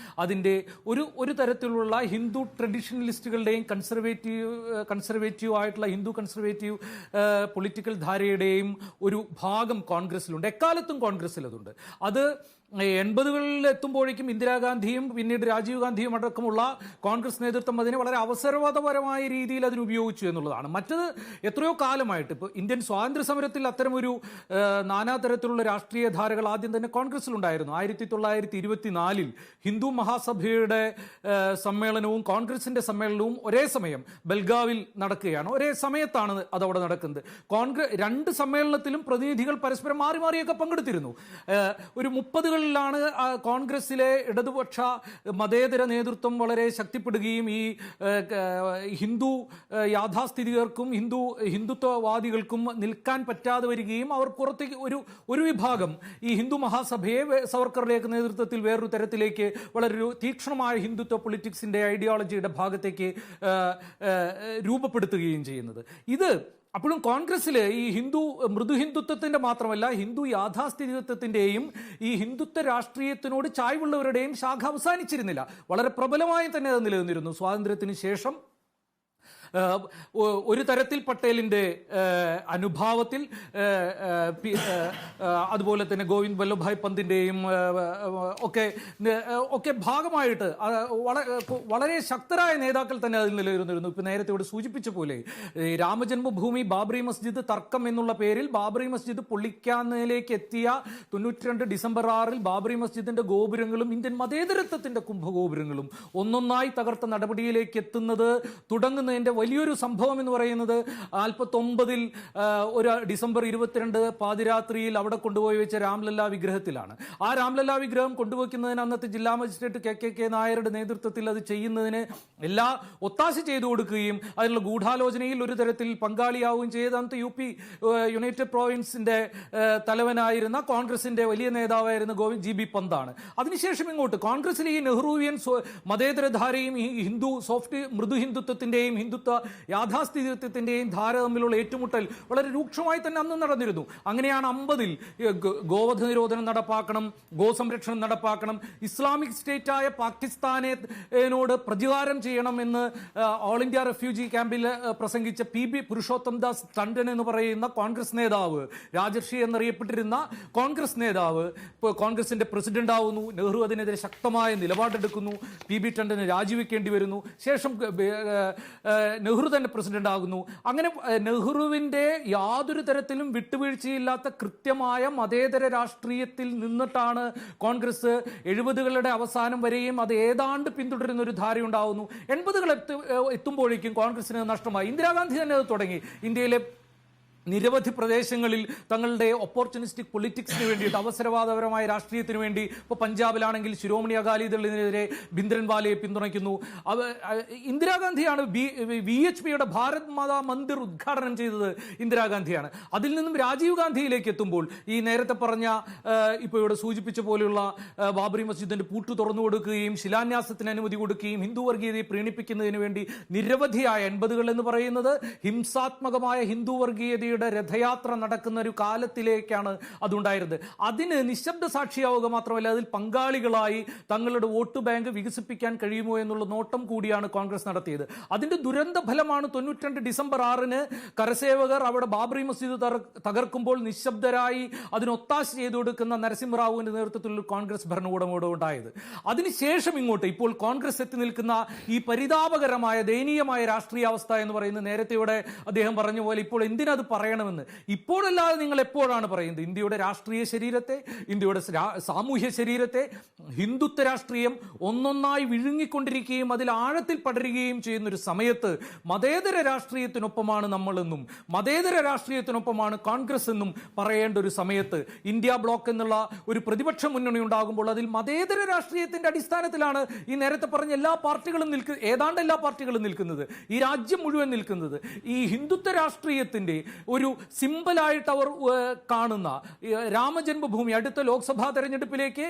[SPEAKER 4] അതിൻ്റെ ഒരു തരത്തിലുള്ള ഹിന്ദു ട്രഡീഷണലിസ്റ്റുകളുടെയും കൺസർവേറ്റീവ് കൺസർവേറ്റീവ് ആയിട്ടുള്ള ഹിന്ദു കൺസർവേറ്റീവ് പൊളിറ്റിക്കൽ ധാരയുടെയും ഒരു ഭാഗം കോൺഗ്രസിലുണ്ട്. എക്കാലത്തും കോൺഗ്രസിൽ അതുണ്ട്. അത് 80കളിൽ എത്തുമ്പോഴേക്കും ഇന്ദിരാഗാന്ധിയും പിന്നീട് രാജീവ് ഗാന്ധിയും അടക്കമുള്ള കോൺഗ്രസ് നേതൃത്വം അതിനെ വളരെ അവസരവാദപരമായ രീതിയിൽ അതിന് ഉപയോഗിച്ചു എന്നുള്ളതാണ്. മറ്റത് എത്രയോ കാലമായിട്ട് ഇപ്പോൾ ഇന്ത്യൻ സ്വാതന്ത്ര്യ സമരത്തിൽ അത്തരമൊരു നാനാതരത്തിലുള്ള രാഷ്ട്രീയ ധാരകൾ ആദ്യം തന്നെ കോൺഗ്രസിലുണ്ടായിരുന്നു. 1924 ഹിന്ദു മഹാസഭയുടെ സമ്മേളനവും കോൺഗ്രസിന്റെ സമ്മേളനവും ഒരേ സമയം ബൽഗാവിൽ നടക്കുകയാണ്. ഒരേ സമയത്താണ് അതവിടെ നടക്കുന്നത്. രണ്ട് സമ്മേളനത്തിലും പ്രതിനിധികൾ പരസ്പരം മാറി മാറിയൊക്കെ പങ്കെടുത്തിരുന്നു. ഒരു 30കളിലാണ് കോൺഗ്രസിലെ ഇടതുപക്ഷ മതേതര നേതൃത്വം വളരെ ശക്തിപ്പെടുകയും ഈ ഹിന്ദു യാഥാസ്ഥിതികർക്കും ഹിന്ദുത്വവാദികൾക്കും നിൽക്കാൻ പറ്റാതെ വരികയും അവർ പുറത്തേക്ക് ഒരു വിഭാഗം ഈ ഹിന്ദു മഹാസഭയെ സവർക്കറുടെയൊക്കെ നേതൃത്വത്തിൽ വേറൊരു തരത്തിലേക്ക് വളരെ തീക്ഷ്ണമായ ഹിന്ദുത്വ പൊളിറ്റിക്സിന്റെ ഐഡിയോളജിയുടെ ഭാഗത്തേക്ക് രൂപപ്പെടുത്തുകയും ചെയ്യുന്നത്. ഇത് അപ്പോഴും കോൺഗ്രസ്സിൽ ഈ മൃദു ഹിന്ദുത്വത്തിന്റെ മാത്രമല്ല ഹിന്ദു യാഥാസ്ഥിതികത്വത്തിന്റെയും ഈ ഹിന്ദുത്വ രാഷ്ട്രീയത്തിനോട് ചായ്വുള്ളവരുടെയും ശാഖ അവസാനിച്ചിരുന്നില്ല. വളരെ പ്രബലമായി തന്നെ അത് നിലനിന്നിരുന്നു. സ്വാതന്ത്ര്യത്തിന് ശേഷം ഒരു തരത്തിൽ പട്ടേലിന്റെ അനുഭാവത്തിൽ അതുപോലെ തന്നെ ഗോവിന്ദ് വല്ലഭായ് പന്തിന്റെയും ഒക്കെ ഭാഗമായിട്ട് വളരെ ശക്തരായ നേതാക്കൾ തന്നെ അതിൽ നിലനിന്നിരുന്നു. ഇപ്പൊ നേരത്തെ ഇവിടെ സൂചിപ്പിച്ച പോലെ രാമജന്മഭൂമി ബാബറി മസ്ജിദ് തർക്കം എന്നുള്ള പേരിൽ ബാബറി മസ്ജിദ് പൊളിക്കാനിലേക്ക് എത്തിയ 92 ഡിസംബർ 6 ബാബറി മസ്ജിദിന്റെ ഗോപുരങ്ങളും ഇന്ത്യൻ മതേതരത്വത്തിന്റെ കുംഭഗോപുരങ്ങളും ഒന്നൊന്നായി തകർത്ത നടപടിയിലേക്ക് എത്തുന്നത് തുടങ്ങുന്നതിന്റെ വലിയൊരു സംഭവം എന്ന് പറയുന്നത് 49 ഒരു ഡിസംബർ 22 പാതിരാത്രിയിൽ അവിടെ കൊണ്ടുപോയി വെച്ച രാംലല്ല വിഗ്രഹത്തിലാണ്. ആ രാംലല്ല വിഗ്രഹം കൊണ്ടുവയ്ക്കുന്നതിന് അന്നത്തെ ജില്ലാ മജിസ്ട്രേറ്റ് കെ നായരുടെ നേതൃത്വത്തിൽ അത് ചെയ്യുന്നതിന് എല്ലാ ഒത്താശ ചെയ്തു കൊടുക്കുകയും അതിനുള്ള ഗൂഢാലോചനയിൽ ഒരു തരത്തിൽ പങ്കാളിയാവുകയും ചെയ്ത അന്നത്തെ UP യുണൈറ്റഡ് പ്രോവിൻസിന്റെ തലവനായിരുന്ന കോൺഗ്രസിന്റെ വലിയ നേതാവായിരുന്ന ഗോവിന്ദ് GB പന്താണ്. അതിനുശേഷം ഇങ്ങോട്ട് കോൺഗ്രസിലെ ഈ നെഹ്റുവിയൻ മതേതരധാരയും ഈ മൃദു ഹിന്ദുത്വത്തിന്റെയും ഹിന്ദുത്വ യാഥാസ്ഥിതിത്വത്തിന്റെയും ധാര തമ്മിലുള്ള ഏറ്റുമുട്ടൽ വളരെ രൂക്ഷമായി തന്നെ അന്ന് നടന്നിരുന്നു. അങ്ങനെയാണ് 50-ൽ ഗോവധ നിരോധനം നടപ്പാക്കണം, ഗോസംരക്ഷണം നടപ്പാക്കണം, ഇസ്ലാമിക് സ്റ്റേറ്റായ പാകിസ്ഥാനോട് പ്രതികാരം ചെയ്യണം എന്ന് ഓൾ ഇന്ത്യ റെഫ്യൂജി ക്യാമ്പിൽ പ്രസംഗിച്ച PB പുരുഷോത്തം ദാസ് ടണ്ടൻ എന്ന് പറയുന്ന കോൺഗ്രസ് നേതാവ്, രാജർഷി എന്നറിയപ്പെട്ടിരുന്ന കോൺഗ്രസ് നേതാവ് കോൺഗ്രസിന്റെ പ്രസിഡന്റ് ആവുന്നു. നെഹ്റു അതിനെതിരെ ശക്തമായ നിലപാടെടുക്കുന്നു. PB ടണ്ടന് രാജിവെക്കേണ്ടി വരുന്നു. ശേഷം നെഹ്റു തന്നെ പ്രസിഡന്റ് ആകുന്നു. അങ്ങനെ നെഹ്റുവിന്റെ യാതൊരു തരത്തിലും വിട്ടുവീഴ്ചയില്ലാത്ത കൃത്യമായ മതേതര രാഷ്ട്രീയത്തിൽ നിന്നിട്ടാണ് കോൺഗ്രസ് 70കളുടെ അവസാനം വരെയും അത് ഏതാണ്ട് പിന്തുടരുന്ന ഒരു ധാരയുണ്ടാവുന്നു. 80കൾ എത്തുമ്പോഴേക്കും കോൺഗ്രസിന് നഷ്ടമായി. ഇന്ദിരാഗാന്ധി തന്നെ അത് തുടങ്ങി. ഇന്ത്യയിലെ നിരവധി പ്രദേശങ്ങളിൽ തങ്ങളുടെ ഓപ്പർച്യൂണിസ്റ്റിക് പൊളിറ്റിക്സിന് വേണ്ടിയിട്ട് അവസരവാദപരമായ രാഷ്ട്രീയത്തിന് വേണ്ടി ഇപ്പോൾ പഞ്ചാബിലാണെങ്കിൽ ശിരോമണി അകാലിദളിനെതിരെ ഭിന്ദ്രൻവാലയെ പിന്തുണയ്ക്കുന്നു. ഇന്ദിരാഗാന്ധിയാണ് VHPയുടെ ഭാരത് മാതാ മന്ദിർ ഉദ്ഘാടനം ചെയ്തത് ഇന്ദിരാഗാന്ധിയാണ്. അതിൽ നിന്നും രാജീവ് ഗാന്ധിയിലേക്ക് എത്തുമ്പോൾ ഈ നേരത്തെ പറഞ്ഞ ഇപ്പോൾ ഇവിടെ സൂചിപ്പിച്ച പോലെയുള്ള ബാബറി മസ്ജിദിന്റെ പൂട്ട് തുറന്നു കൊടുക്കുകയും ശിലാന്യാസത്തിന് അനുമതി കൊടുക്കുകയും ഹിന്ദു വർഗീയതയെ പ്രീണിപ്പിക്കുന്നതിന് വേണ്ടി നിരവധിയായ 80കൾ എന്ന് പറയുന്നത് ഹിംസാത്മകമായ ഹിന്ദു വർഗീയതയുടെ രഥയാത്ര നടക്കുന്ന ഒരു കാലത്തിലേക്കാണ് അതുണ്ടായിരുന്നത്. അതിന് നിശബ്ദ സാക്ഷിയാവുക മാത്രമല്ല അതിൽ പങ്കാളികളായി തങ്ങളുടെ വോട്ട് ബാങ്ക് വികസിപ്പിക്കാൻ കഴിയുമോ എന്നുള്ള നോട്ടം കൂടിയാണ് കോൺഗ്രസ് നടത്തിയത്. അതിന്റെ ദുരന്ത ഫലമാണ് 92 ഡിസംബർ 6 കരസേവകർ അവിടെ ബാബറി മസ്ജിദ് തകർക്കുമ്പോൾ നിശബ്ദരായി അതിനൊത്താശ ചെയ്തു കൊടുക്കുന്ന നരസിംഹറാവുവിന്റെ നേതൃത്വത്തിലുള്ള കോൺഗ്രസ് ഭരണകൂടമോട് ഉണ്ടായത്. അതിനുശേഷം ഇങ്ങോട്ട് ഇപ്പോൾ കോൺഗ്രസ് എത്തി നിൽക്കുന്ന ഈ പരിതാപകരമായ ദയനീയമായ രാഷ്ട്രീയാവസ്ഥ എന്ന് പറയുന്നത് നേരത്തെ ഇവിടെ അദ്ദേഹം പറഞ്ഞ പോലെ ഇപ്പോൾ എന്തിനത് പറയണമെന്ന് ഇപ്പോഴല്ലാതെ നിങ്ങൾ എപ്പോഴാണ് പറയുന്നത്? ഇന്ത്യയുടെ രാഷ്ട്രീയ ശരീരത്തെ, ഇന്ത്യയുടെ സാമൂഹ്യ ശരീരത്തെ ഹിന്ദുത്വ രാഷ്ട്രീയം ഒന്നൊന്നായി വിഴുങ്ങിക്കൊണ്ടിരിക്കുകയും അതിൽ ആഴത്തിൽ പടരുകയും ചെയ്യുന്ന ഒരു സമയത്ത് മതേതര രാഷ്ട്രീയത്തിനൊപ്പമാണ് നമ്മളെന്നും മതേതര രാഷ്ട്രീയത്തിനൊപ്പമാണ് കോൺഗ്രസ് എന്നും പറയേണ്ട ഒരു സമയത്ത് ഇന്ത്യ ബ്ലോക്ക് എന്നുള്ള ഒരു പ്രതിപക്ഷ മുന്നണി ഉണ്ടാകുമ്പോൾ അതിൽ മതേതര രാഷ്ട്രീയത്തിന്റെ അടിസ്ഥാനത്തിലാണ് ഈ നേരത്തെ പറഞ്ഞ എല്ലാ പാർട്ടികളും ഏതാണ്ട് എല്ലാ പാർട്ടികളും നിൽക്കുന്നത്, ഈ രാജ്യം മുഴുവൻ നിൽക്കുന്നത്. ഈ ഹിന്ദുത്വ രാഷ്ട്രീയത്തിന്റെ ഒരു സിമ്പലായിട്ട് അവർ കാണുന്ന രാമജന്മഭൂമി, അടുത്ത ലോക്സഭാ തെരഞ്ഞെടുപ്പിലേക്ക്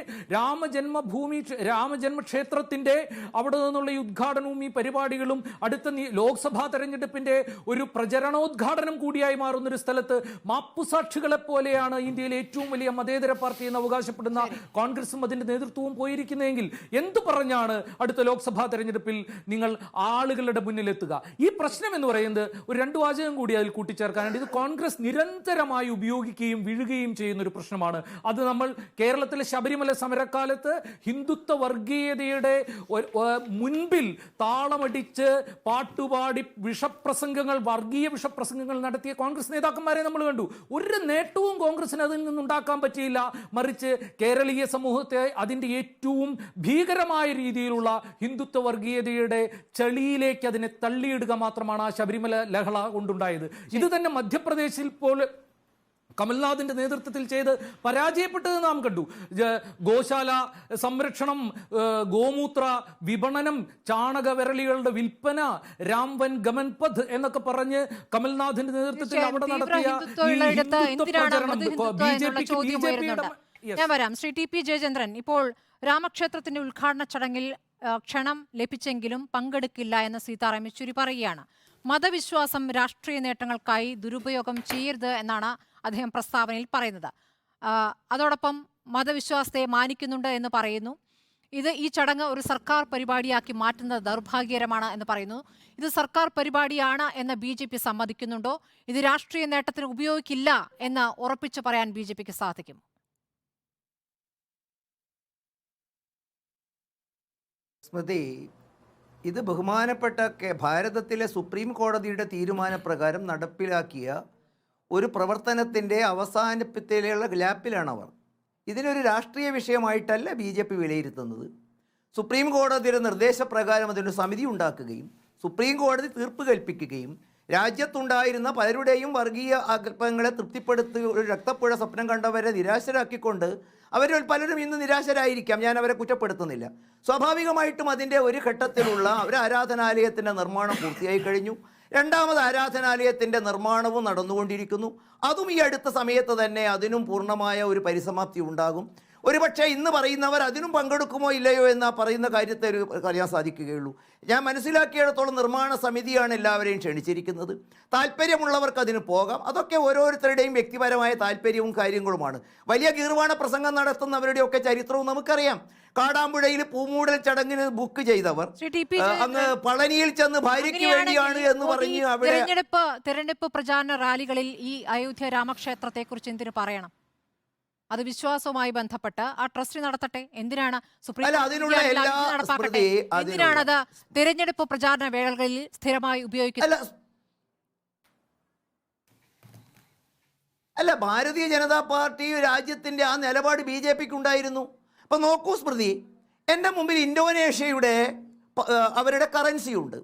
[SPEAKER 4] രാമജന്മക്ഷേത്രത്തിന്റെ അവിടെ നിന്നുള്ള ഈ ഉദ്ഘാടനവും ഈ പരിപാടികളും അടുത്ത ലോക്സഭാ തെരഞ്ഞെടുപ്പിന്റെ ഒരു പ്രചരണോദ്ഘാടനം കൂടിയായി മാറുന്ന ഒരു സ്ഥലത്ത് മാപ്പുസാക്ഷികളെ പോലെയാണ് ഇന്ത്യയിലെ ഏറ്റവും വലിയ മതേതര പാർട്ടി എന്ന് അവകാശപ്പെടുന്ന കോൺഗ്രസും അതിന്റെ നേതൃത്വവും പോയിരിക്കുന്നതെങ്കിൽ എന്തു പറഞ്ഞാണ് അടുത്ത ലോക്സഭാ തെരഞ്ഞെടുപ്പിൽ നിങ്ങൾ ആളുകളുടെ മുന്നിലെത്തുക? ഈ പ്രശ്നം എന്ന് പറയുന്നത് ഒരു 2 വാചകം കൂടി അതിൽ കൂട്ടിച്ചേർക്കാനുണ്ട്. ഇത് കോൺഗ്രസ് നിരന്തരമായി ഉപയോഗിക്കുകയും വീഴുകയും ചെയ്യുന്ന ഒരു പ്രശ്നമാണ്. അത് നമ്മൾ കേരളത്തിലെ ശബരിമല സമരക്കാലത്ത് ഹിന്ദുത്വ വർഗീയതയുടെ മുൻപിൽ താളമടിച്ച് പാട്ടുപാടി വിഷപ്രസംഗങ്ങൾ, വർഗീയ വിഷപ്രസംഗങ്ങൾ നടത്തിയ കോൺഗ്രസ് നേതാക്കന്മാരെ നമ്മൾ കണ്ടു. ഒരു നേട്ടവും കോൺഗ്രസിന് അതിൽ നിന്നുണ്ടാക്കാൻ പറ്റിയില്ല. മറിച്ച് കേരളീയ സമൂഹത്തെ അതിൻ്റെ ഏറ്റവും ഭീകരമായ രീതിയിലുള്ള ഹിന്ദുത്വ വർഗീയതയുടെ ചെളിയിലേക്ക് അതിനെ തള്ളിയിടുക മാത്രമാണ് ആ ശബരിമല ലഹള കൊണ്ടുണ്ടായത്. ഇത് തന്നെ മധ്യപ്രദേശിൽ പോലെ കമൽനാഥിന്റെ നേതൃത്വത്തിൽ ചെയ്ത് പരാജയപ്പെട്ടത് നാം കണ്ടു. ഗോശാല സംരക്ഷണം, ഗോമൂത്ര വിപണനം, ചാണകവിരളികളുടെ വിൽപ്പന, രാംവൻ ഗമൻ പഥ് എന്നൊക്കെ പറഞ്ഞ് കമൽനാഥിന്റെ നേതൃത്വത്തിൽ അവിടെ നടത്തിയ
[SPEAKER 2] ഞാൻ വരാം. ശ്രീ ടി പി ജയചന്ദ്രൻ, ഇപ്പോൾ രാമക്ഷേത്രത്തിന്റെ ഉദ്ഘാടന ചടങ്ങിൽ ക്ഷണം ലഭിച്ചെങ്കിലും പങ്കെടുക്കില്ല എന്ന് സീതാറാം യെച്ചൂരി പറയുകയാണ്. മതവിശ്വാസം രാഷ്ട്രീയ നേട്ടങ്ങൾക്കായി ദുരുപയോഗം ചെയ്യരുത് എന്നാണ് അദ്ദേഹം പ്രസ്താവനയിൽ പറയുന്നത്. അതോടൊപ്പം മതവിശ്വാസത്തെ മാനിക്കുന്നുണ്ട് എന്ന് പറയുന്നു. ഈ ചടങ്ങ് ഒരു സർക്കാർ പരിപാടിയാക്കി മാറ്റുന്നത് ദൗർഭാഗ്യകരമാണ് എന്ന് പറയുന്നു. ഇത് സർക്കാർ പരിപാടിയാണ് എന്ന് BJP സമ്മതിക്കുന്നുണ്ടോ? ഇത് രാഷ്ട്രീയ നേട്ടത്തിന് ഉപയോഗിക്കില്ല എന്ന് ഉറപ്പിച്ചു പറയാൻ BJPക്ക് സാധിക്കും?
[SPEAKER 5] സ്മൃതി, ഇത് ബഹുമാനപ്പെട്ട ഭാരതത്തിലെ സുപ്രീം കോടതിയുടെ തീരുമാനപ്രകാരം നടപ്പിലാക്കിയ ഒരു പ്രവർത്തനത്തിൻ്റെ അവസാനത്തിലുള്ള ഗ്യാപ്പിലാണ് അവർ. ഇതിനൊരു രാഷ്ട്രീയ വിഷയമായിട്ടല്ല BJP വിലയിരുത്തുന്നത്. സുപ്രീം കോടതിയുടെ നിർദ്ദേശപ്രകാരം അതിനൊരു സമിതി ഉണ്ടാക്കുകയും സുപ്രീം കോടതി തീർപ്പ് കൽപ്പിക്കുകയും രാജ്യത്തുണ്ടായിരുന്ന പലരുടെയും വർഗീയ ആഗ്രഹങ്ങളെ തൃപ്തിപ്പെടുത്തി ഒരു രക്തപ്പുഴ സ്വപ്നം കണ്ടവരെ നിരാശരാക്കിക്കൊണ്ട് അവരിൽ പലരും ഇന്ന് നിരാശരായിരിക്കാം, ഞാൻ അവരെ കുറ്റപ്പെടുത്തുന്നില്ല. സ്വാഭാവികമായിട്ടും അതിൻ്റെ ഒരു ഘട്ടത്തിലുള്ള ഒരു ആരാധനാലയത്തിൻ്റെ നിർമ്മാണം പൂർത്തിയായി കഴിഞ്ഞു. രണ്ടാമത് ആരാധനാലയത്തിൻ്റെ നിർമ്മാണവും നടന്നുകൊണ്ടിരിക്കുന്നു. അതും ഈ അടുത്ത സമയത്ത് തന്നെ അതിനും പൂർണ്ണമായ ഒരു പരിസമാപ്തി ഉണ്ടാകും. ഒരുപക്ഷെ ഇന്ന് പറയുന്നവർ അതിനും പങ്കെടുക്കുമോ ഇല്ലയോ എന്ന പറയുന്ന കാര്യത്തെ അറിയാൻ സാധിക്കുകയുള്ളൂ. ഞാൻ മനസ്സിലാക്കിയിടത്തോളം നിർമ്മാണ സമിതിയാണ് എല്ലാവരെയും ക്ഷണിച്ചിരിക്കുന്നത്. താല്പര്യമുള്ളവർക്ക് അതിന് പോകാം. അതൊക്കെ ഓരോരുത്തരുടെയും വ്യക്തിപരമായ താല്പര്യവും കാര്യങ്ങളുമാണ്. വലിയ ഗീർവാണ പ്രസംഗം നടത്തുന്നവരുടെയൊക്കെ ചരിത്രവും നമുക്കറിയാം. കാടാമ്പുഴയിൽ പൂമൂടൽ ചടങ്ങിന് ബുക്ക് ചെയ്തവർ അങ്ങ് പളനിയിൽ ചെന്ന് ഭാര്യയ്ക്ക് വേണ്ടിയാണ് എന്ന് പറഞ്ഞ് അവിടെ
[SPEAKER 2] തെരഞ്ഞെടുപ്പ് പ്രചാരണ റാലികളിൽ ഈ അയോധ്യ രാമക്ഷേത്രത്തെ കുറിച്ച് എന്തിനു പറയണം? അത് വിശ്വാസവുമായി ബന്ധപ്പെട്ട് ആ ട്രസ്റ്റ് നടത്തട്ടെ. എന്തിനാണ് എന്തിനാണത് തെരഞ്ഞെടുപ്പ് പ്രചാരണ വേളകളിൽ സ്ഥിരമായി ഉപയോഗിക്കുന്നത്?
[SPEAKER 5] അല്ല, ഭാരതീയ ജനതാ പാർട്ടി രാജ്യത്തിന്റെ ആ നിലപാട് BJPക്ക് ഉണ്ടായിരുന്നു. അപ്പൊ നോക്കൂ സ്മൃതി, എൻ്റെ മുമ്പിൽ ഇന്തോനേഷ്യയുടെ അവരുടെ കറൻസി ഉണ്ട്.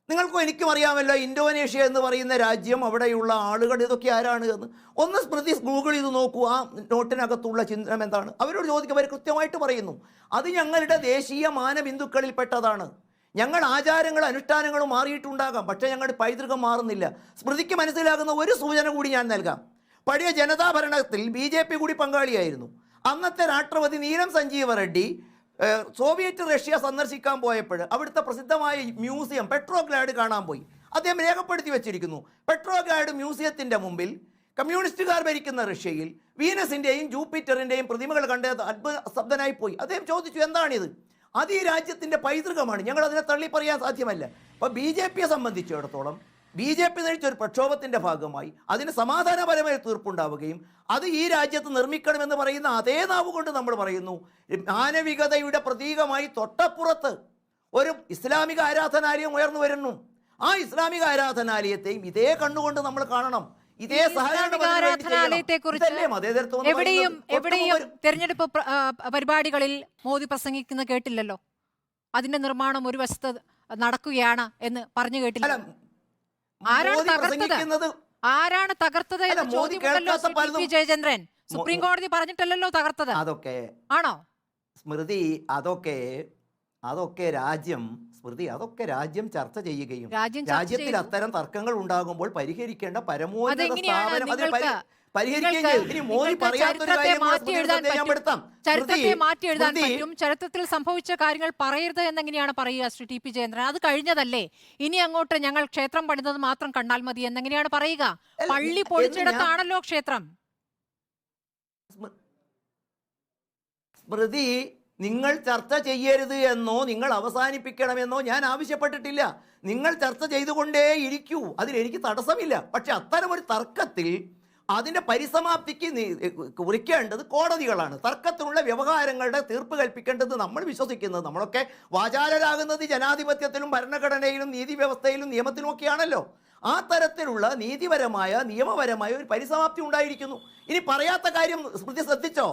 [SPEAKER 5] നിങ്ങൾക്കും എനിക്കും അറിയാമല്ലോ ഇന്തോനേഷ്യ എന്ന് പറയുന്ന രാജ്യം, അവിടെയുള്ള ആളുകൾ ഇതൊക്കെ ആരാണ് എന്ന്. ഒന്ന് സ്മൃതി ഗൂഗിൾ ചെയ്ത് നോക്കൂ, ആ നോട്ടിനകത്തുള്ള ചിഹ്നം എന്താണ്. അവരോട് ചോദിക്കുക, അവർ കൃത്യമായിട്ട് പറയുന്നു അത് ഞങ്ങളുടെ ദേശീയ മാനബിന്ദുക്കളിൽപ്പെട്ടതാണ്. ഞങ്ങൾ ആചാരങ്ങളും അനുഷ്ഠാനങ്ങളും മാറിയിട്ടുണ്ടാകാം, പക്ഷേ ഞങ്ങളുടെ പൈതൃകം മാറുന്നില്ല. സ്മൃതിക്ക് മനസ്സിലാകുന്ന ഒരു സൂചന കൂടി ഞാൻ നൽകാം. പഴയ ജനതാ ഭരണത്തിൽ BJP കൂടി പങ്കാളിയായിരുന്നു. അന്നത്തെ രാഷ്ട്രപതി നീലം സഞ്ജീവ റെഡ്ഡി സോവിയറ്റ് റഷ്യ സന്ദർശിക്കാൻ പോയപ്പോൾ അവിടുത്തെ പ്രസിദ്ധമായ മ്യൂസിയം പെട്രോഗ്രാഡ് കാണാൻ പോയി. അദ്ദേഹം രേഖപ്പെടുത്തി വെച്ചിരിക്കുന്നു. പെട്രോഗ്രാഡ് മ്യൂസിയത്തിൻ്റെ മുമ്പിൽ കമ്മ്യൂണിസ്റ്റുകാർ ഭരിക്കുന്ന റഷ്യയിൽ വീനസിൻ്റെയും ജൂപ്പിറ്ററിൻ്റെയും പ്രതിമകൾ കണ്ട് അത്ഭുത സ്തബ്ധനായി പോയി. അദ്ദേഹം ചോദിച്ചു, എന്താണിത്? അത് ഈ രാജ്യത്തിൻ്റെ പൈതൃകമാണ്, ഞങ്ങൾ അതിനെ തള്ളി പറയാൻ സാധ്യമല്ല. അപ്പോൾ BJPയെ സംബന്ധിച്ചിടത്തോളം BJP നയിച്ചൊരു പ്രക്ഷോഭത്തിൻ്റെ ഭാഗമായി അതിന് സമാധാനപരമായ തീർപ്പുണ്ടാവുകയും അത് ഈ രാജ്യത്ത് നിർമ്മിക്കണമെന്ന് പറയുന്ന അതേ നാവ് കൊണ്ട് നമ്മൾ പറയുന്നു. മാനവികതയുടെ പ്രതീകമായി തൊട്ടപ്പുറത്ത് ഒരു ഇസ്ലാമിക ആരാധനാലയം ഉയർന്നു വരുന്നു. ആ ഇസ്ലാമിക ആരാധനാലയത്തെയും ഇതേ കണ്ണുകൊണ്ട് നമ്മൾ കാണണം. ഇതേ
[SPEAKER 2] എവിടെയും തെരഞ്ഞെടുപ്പ് പരിപാടികളിൽ മോദി പ്രസംഗിക്കുന്ന കേട്ടില്ലല്ലോ. അതിന്റെ നിർമ്മാണം ഒരു വശത്ത് നടക്കുകയാണ് എന്ന് പറഞ്ഞു കേട്ടില്ല. ആരാണ് തകർത്തത് എന്ന് ചോദ്യമുണ്ടല്ലോ ജയചന്ദ്രൻ. സുപ്രീം കോടതി പറഞ്ഞിട്ടല്ലോ തകർത്തത്.
[SPEAKER 5] അതൊക്കെ
[SPEAKER 2] ആണോ
[SPEAKER 5] സ്മൃതി? അതൊക്കെ രാജ്യം സ്മൃതി, അതൊക്കെ രാജ്യം ചർച്ച ചെയ്യുകയും
[SPEAKER 2] രാജ്യം ചർച്ച
[SPEAKER 5] രാജ്യത്തിൽ
[SPEAKER 2] ചെയ്തു.
[SPEAKER 5] അത്തരം തർക്കങ്ങൾ ഉണ്ടാകുമ്പോൾ പരിഹരിക്കേണ്ട പരമോന്നത
[SPEAKER 2] അതെങ്ങനെയാണ്
[SPEAKER 5] സ്ഥാപനം അത്
[SPEAKER 2] നിങ്ങൾക്ക്
[SPEAKER 5] പരിഹരിക്കുകയും ചെയ്യും. ഇനി മോദി
[SPEAKER 2] നിങ്ങൾക്ക്
[SPEAKER 5] പറയാത്തൊരു
[SPEAKER 2] ചരിത്രത്തെ
[SPEAKER 5] കാര്യം
[SPEAKER 2] മാറ്റി എഴുതാൻ പറ്റും. ചരിത്രത്തെ മാറ്റി എഴുതാൻ
[SPEAKER 5] സ്മൃതി,
[SPEAKER 2] പറ്റും. ചരിത്രത്തിൽ സംഭവിച്ച കാര്യങ്ങൾ പറയരുത് എന്നെങ്ങനെയാണ് പറയുക ശ്രീ ടി പി ജയേന്ദ്രൻ? അത് കഴിഞ്ഞതല്ലേ. ഇനി അങ്ങോട്ട് ഞങ്ങൾ ക്ഷേത്രം പണിതത് മാത്രം കണ്ടാൽ മതി എന്നെങ്ങനെയാണ് പറയുക? പള്ളി പൊളിച്ചിടത്താണല്ലോ ക്ഷേത്രം.
[SPEAKER 5] സ്മൃതി, നിങ്ങൾ ചർച്ച ചെയ്യരുത് എന്നോ നിങ്ങൾ അവസാനിപ്പിക്കണമെന്നോ ഞാൻ ആവശ്യപ്പെട്ടിട്ടില്ല. നിങ്ങൾ ചർച്ച ചെയ്തുകൊണ്ടേ ഇരിക്കൂ, അതിലെനിക്ക് തടസ്സമില്ല. പക്ഷെ അത്തരമൊരു തർക്കത്തിൽ അതിൻ്റെ പരിസമാപ്തിക്ക് കുറിക്കേണ്ടത് കോടതികളാണ്. തർക്കത്തിനുള്ള വ്യവഹാരങ്ങളുടെ തീർപ്പ് കൽപ്പിക്കേണ്ടത് നമ്മൾ വിശ്വസിക്കുന്നത്. നമ്മളൊക്കെ വാചാലരാകുന്നത് ജനാധിപത്യത്തിലും ഭരണഘടനയിലും നീതി വ്യവസ്ഥയിലും നിയമത്തിലും ഒക്കെയാണല്ലോ. ആ തരത്തിലുള്ള നീതിപരമായ നിയമപരമായ ഒരു പരിസമാപ്തി ഉണ്ടായിരിക്കുന്നു. ഇനി പറയാത്ത കാര്യം സ്മൃതി ശ്രദ്ധിച്ചോ?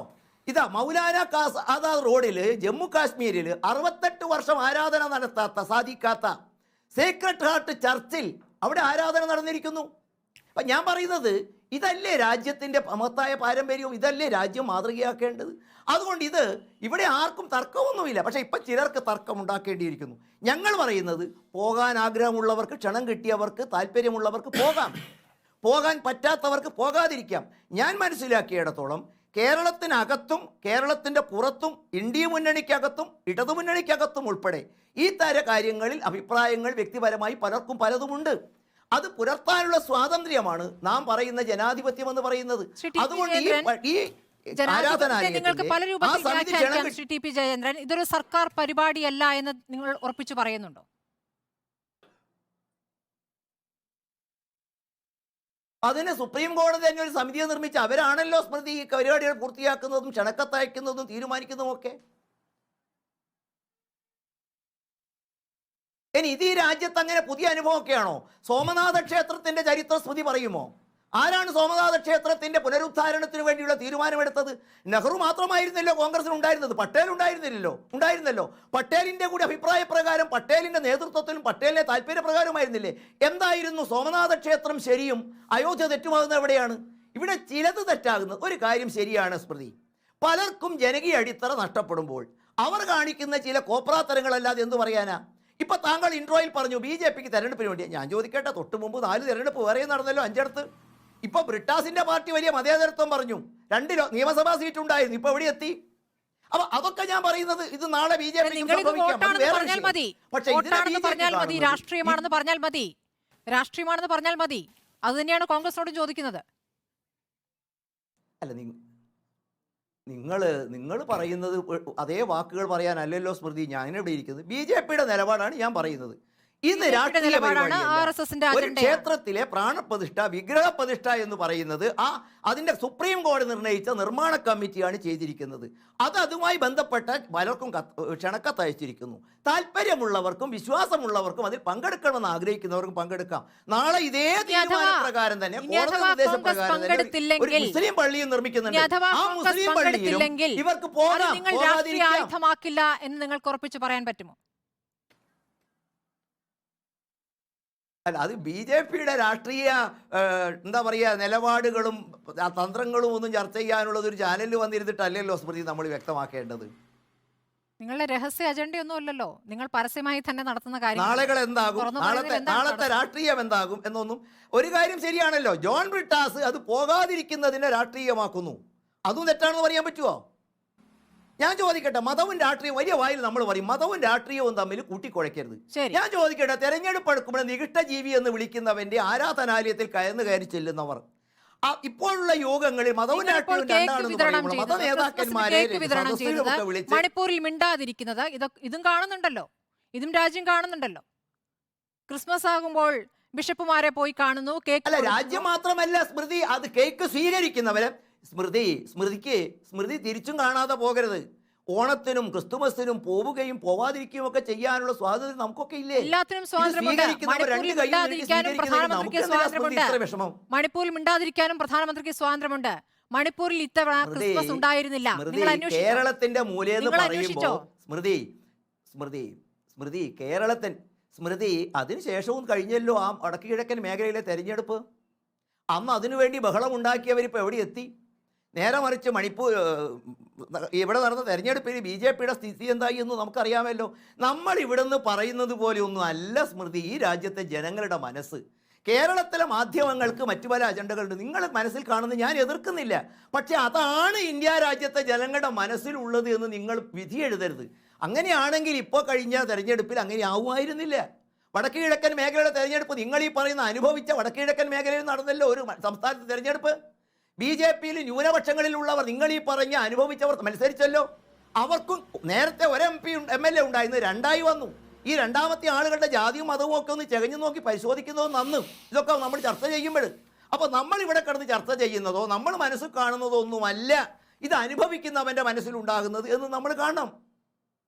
[SPEAKER 5] ഇതാ മൗലാന ആസാദ് റോഡിൽ ജമ്മു കാശ്മീരിൽ 68 വർഷം ആരാധന നടത്താത്ത സാധിക്കാത്ത സേക്രഡ് ഹാർട്ട് ചർച്ചിൽ അവിടെ ആരാധന നടന്നിരിക്കുന്നു. അപ്പം ഞാൻ പറയുന്നത്, ഇതല്ലേ രാജ്യത്തിൻ്റെ മഹത്തായ പാരമ്പര്യവും, ഇതല്ലേ രാജ്യം മാതൃകയാക്കേണ്ടത്? അതുകൊണ്ട് ഇവിടെ ആർക്കും തർക്കമൊന്നുമില്ല. പക്ഷേ ഇപ്പം ചിലർക്ക് തർക്കം ഉണ്ടാക്കേണ്ടിയിരിക്കുന്നു. ഞങ്ങൾ പറയുന്നത്, പോകാൻ ആഗ്രഹമുള്ളവർക്ക്, ക്ഷണം കിട്ടിയവർക്ക്, താല്പര്യമുള്ളവർക്ക് പോകാം, പോകാൻ പറ്റാത്തവർക്ക് പോകാതിരിക്കാം. ഞാൻ മനസ്സിലാക്കിയിടത്തോളം കേരളത്തിനകത്തും കേരളത്തിൻ്റെ പുറത്തും ഇന്ത്യ മുന്നണിക്കകത്തും ഇടതുമുന്നണിക്കകത്തും ഉൾപ്പെടെ ഈ തര കാര്യങ്ങളിൽ അഭിപ്രായങ്ങൾ വ്യക്തിപരമായി പലർക്കും പലതുമുണ്ട്. അത് പുലർത്താനുള്ള സ്വാതന്ത്ര്യമാണ് നാം പറയുന്ന ജനാധിപത്യം എന്ന് പറയുന്നത്. അതുകൊണ്ട്
[SPEAKER 2] നിങ്ങൾക്ക് പല രൂപത്തിൽ വ്യാഖ്യാനിക്കാം ശ്രീ ടി പി ജയേന്ദ്രൻ. ഇതൊരു സർക്കാർ പരിപാടിയല്ല എന്ന് നിങ്ങൾ ഉറപ്പിച്ചു പറയുന്നുണ്ടോ?
[SPEAKER 5] അതിന് സുപ്രീം കോടതി തന്നെ ഒരു സമിതിയെ നിർമ്മിച്ച് അവരാണല്ലോ സ്മൃതി ഈ പരിപാടികൾ പൂർത്തിയാക്കുന്നതും ക്ഷണക്കത്തയക്കുന്നതും തീരുമാനിക്കുന്നതും ഒക്കെ. ഇനി ഇത് ഈ രാജ്യത്ത് അങ്ങനെ പുതിയ അനുഭവമൊക്കെയാണോ? സോമനാഥ ക്ഷേത്രത്തിന്റെ ചരിത്ര സ്മൃതി പറയുമോ? ആരാണ് സോമനാഥ ക്ഷേത്രത്തിന്റെ പുനരുദ്ധാരണത്തിന് വേണ്ടിയുള്ള തീരുമാനമെടുത്തത്? നെഹ്റു മാത്രമായിരുന്നല്ലോ കോൺഗ്രസിന് ഉണ്ടായിരുന്നത്, പട്ടേൽ ഉണ്ടായിരുന്നല്ലോ. പട്ടേലിന്റെ കൂടി അഭിപ്രായ പ്രകാരം, പട്ടേലിന്റെ നേതൃത്വത്തിലും പട്ടേലിന്റെ താല്പര്യപ്രകാരമായിരുന്നില്ലേ? എന്തായിരുന്നു സോമനാഥ ക്ഷേത്രം ശരിയും അയോധ്യ തെറ്റുമാകുന്നത് എവിടെയാണ്? ഇവിടെ ചിലത് തെറ്റാകുന്നത് ഒരു കാര്യം ശരിയാണ് സ്മൃതി. പലർക്കും ജനകീയ അടിത്തറ നഷ്ടപ്പെടുമ്പോൾ അവർ കാണിക്കുന്ന ചില കോപ്രാത്തരങ്ങളല്ലാതെ എന്തു പറയാനാ? ഇപ്പൊ താങ്കൾ ഇൻട്രോയിൽ പറഞ്ഞു BJPക്ക് തെരഞ്ഞെടുപ്പിന് വേണ്ടി. ഞാൻ ചോദിക്കട്ടെ, തൊട്ട് മുമ്പ് 4 തെരഞ്ഞെടുപ്പ് വേറെ നടന്നല്ലോ, 5 ഇപ്പൊ ബ്രിട്ടാസിന്റെ പാർട്ടി വലിയ മതേതരത്വം പറഞ്ഞു, 2 നിയമസഭാ സീറ്റ് ഉണ്ടായിരുന്നു, ഇപ്പൊ എവിടെ എത്തി? അപ്പൊ അതൊക്കെ ഞാൻ പറയുന്നത്, ഇത് നാളെ BJP
[SPEAKER 2] രാഷ്ട്രീയമാണെന്ന് പറഞ്ഞാൽ മതി. അത് തന്നെയാണ് കോൺഗ്രസിനോട് ചോദിക്കുന്നത്.
[SPEAKER 5] അല്ല, നിങ്ങൾ പറയുന്നത് അതേ വാക്കുകൾ പറയാനല്ലല്ലോ സ്മൃതി ഞാനിവിടെ ഇരിക്കുന്നത്. BJPയുടെ നിലപാടാണ് ഞാൻ പറയുന്നത്. ഇത് രാഷ്ട്രീയ പരിപാടിയല്ല. ഒരു ക്ഷേത്രത്തിലെ പ്രാണപ്രതിഷ്ഠ, വിഗ്രഹപ്രതിഷ്ഠ എന്ന് പറയുന്നത് അതിന്റെ സുപ്രീം കോടതി നിർണയിച്ച നിർമ്മാണ കമ്മിറ്റിയാണ് ചെയ്തിരിക്കുന്നത്. അതുമായി ബന്ധപ്പെട്ട പലർക്കും ക്ഷണക്കത്തയച്ചിരിക്കുന്നു. താല്പര്യമുള്ളവർക്കും വിശ്വാസമുള്ളവർക്കും അതിൽ പങ്കെടുക്കണമെന്ന് ആഗ്രഹിക്കുന്നവർക്കും പങ്കെടുക്കാം. നാളെ ഇതേ തീരുമാനപ്രകാരം തന്നെ കോടതി നിർദ്ദേശപ്രകാരം തന്നെ ഒരു മുസ്ലിം പള്ളിയും നിർമ്മിക്കുന്നുണ്ട്. ആ മുസ്ലിം പള്ളിയിലും ഇവർക്ക്
[SPEAKER 2] ആയുധമാക്കില്ല എന്ന് നിങ്ങൾക്ക് ഉറപ്പിച്ച് പറയാൻ പറ്റുമോ?
[SPEAKER 5] അല്ല, അത് BJPയുടെ രാഷ്ട്രീയ എന്താ പറയുക നിലപാടുകളും തന്ത്രങ്ങളും ഒന്നും ചർച്ച ചെയ്യാനുള്ളത് ഒരു ചാനലിൽ വന്നിരുന്നിട്ടല്ലല്ലോ സ്മൃതി നമ്മൾ വ്യക്തമാക്കേണ്ടത്.
[SPEAKER 2] നിങ്ങളുടെ രഹസ്യ അജണ്ടയൊന്നും അല്ലല്ലോ, നിങ്ങൾ പരസ്യമായി തന്നെ നടത്തുന്ന കാര്യം.
[SPEAKER 5] നാളുകൾ എന്താകും, നാളത്തെ രാഷ്ട്രീയം എന്താകും എന്നൊന്നും. ഒരു കാര്യം ശരിയാണല്ലോ, ജോൺ ബ്രിട്ടാസ് അത് പോകാതിരിക്കുന്നതിനെ രാഷ്ട്രീയമാക്കുന്നു. അതും തെറ്റാണെന്ന് പറയാൻ പറ്റുമോ? ഞാൻ ചോദിക്കട്ടെ, മതവും രാഷ്ട്രീയവും വലിയ വായിൽ നമ്മൾ പറയും, മതവും രാഷ്ട്രീയവും തമ്മിൽ കൂട്ടിക്കുഴയ്ക്കരുത്. ഞാൻ ചോദിക്കട്ടെ, തെരഞ്ഞെടുപ്പ് എടുക്കുമ്പോൾ നികിഷ്ടജീവി എന്ന് വിളിക്കുന്നവന്റെ ആരാധനാലയത്തിൽ കയറി ചെല്ലുന്നവർ ഇപ്പോഴുള്ള യോഗങ്ങളിൽ മതവും രാഷ്ട്രീയവും രണ്ടാണെന്ന് മത നേതാക്കന്മാരെ
[SPEAKER 2] മണിപ്പൂരിൽ മിണ്ടാതിരിക്കുന്നത് ഇതും കാണുന്നുണ്ടല്ലോ, ഇതും രാജ്യം കാണുന്നുണ്ടല്ലോ. ക്രിസ്മസ് ആകുമ്പോൾ ബിഷപ്പുമാരെ പോയി കാണുന്നു, കേക്ക്.
[SPEAKER 5] അല്ല, രാജ്യം മാത്രമല്ല സ്മൃതി, അത് കേക്ക് സ്വീകരിക്കുന്നവരെ സ്മൃതി തിരിച്ചും കാണാതെ പോകരുത്. ഓണത്തിനും ക്രിസ്തുമസിനും പോവുകയും പോവാതിരിക്കുകയും ഒക്കെ ചെയ്യാനുള്ള സ്വാതന്ത്ര്യം നമുക്കൊക്കെ ഇല്ലേ?
[SPEAKER 2] എല്ലാത്തിനും സ്വാതന്ത്ര്യമുണ്ട്. മണിപ്പൂരിൽ മിണ്ടാതിരിക്കാനും പ്രധാനമന്ത്രിക്ക് സ്വാതന്ത്ര്യമുണ്ട്. മണിപ്പൂരിൽ ഇത്തവണ ക്രിസ്മസ് ഉണ്ടായിരുന്നില്ല.
[SPEAKER 5] കേരളത്തിന്റെ മൂലയെന്ന് പറയുമ്പോൾ സ്മൃതി കേരളത്തിൽ അതിനുശേഷവും കഴിഞ്ഞല്ലോ ആ വടക്ക് കിഴക്കൻ മേഖലയിലെ തെരഞ്ഞെടുപ്പ്. അന്ന് അതിനുവേണ്ടി ബഹളം ഉണ്ടാക്കിയവരിപ്പോൾ എവിടെ എത്തി? നേരെ മറിച്ച് മണിപ്പൂർ ഇവിടെ നടന്ന തെരഞ്ഞെടുപ്പിൽ BJPയുടെ സ്ഥിതി എന്തായി എന്ന് നമുക്കറിയാമല്ലോ. നമ്മൾ ഇവിടുന്ന് പറയുന്നത് പോലെയൊന്നും അല്ല സ്മൃതി ഈ രാജ്യത്തെ ജനങ്ങളുടെ മനസ്സ്. കേരളത്തിലെ മാധ്യമങ്ങൾക്ക് മറ്റു പല അജണ്ടകളുണ്ട്, നിങ്ങൾ മനസ്സിൽ കാണുന്നത് ഞാൻ എതിർക്കുന്നില്ല. പക്ഷേ അതാണ് ഇന്ത്യ രാജ്യത്തെ ജനങ്ങളുടെ മനസ്സിലുള്ളത് എന്ന് നിങ്ങൾ വിധി എഴുതരുത്. അങ്ങനെയാണെങ്കിൽ ഇപ്പോൾ കഴിഞ്ഞ തെരഞ്ഞെടുപ്പിൽ അങ്ങനെ ആവുമായിരുന്നില്ല. വടക്ക് കിഴക്കൻ മേഖലയുടെ തെരഞ്ഞെടുപ്പ് നിങ്ങൾ ഈ പറയുന്ന അനുഭവിച്ച വടക്ക് കിഴക്കൻ മേഖലയിൽ നടന്നല്ലോ ഒരു സംസ്ഥാനത്തെ തെരഞ്ഞെടുപ്പ്. BJPയിൽ ന്യൂനപക്ഷങ്ങളിലുള്ളവർ നിങ്ങൾ ഈ പറഞ്ഞ അനുഭവിച്ചവർ മത്സരിച്ചല്ലോ. അവർക്കും നേരത്തെ ഒരു MLA ഉണ്ടായിരുന്നു, 2 വന്നു. ഈ രണ്ടാമത്തെ ആളുകളുടെ ജാതിയും മതവും ഒക്കെ ഒന്ന് ചെകഞ്ഞു നോക്കി പരിശോധിക്കുന്നതോ നന്നും. ഇതൊക്കെ നമ്മൾ ചർച്ച ചെയ്യുമ്പോൾ അപ്പോൾ നമ്മൾ ഇവിടെ കിടന്ന് ചർച്ച ചെയ്യുന്നതോ നമ്മൾ മനസ്സിൽ കാണുന്നതോ ഒന്നുമല്ല ഇത് അനുഭവിക്കുന്നവൻ്റെ മനസ്സിലുണ്ടാകുന്നത് എന്ന് നമ്മൾ കാണണം.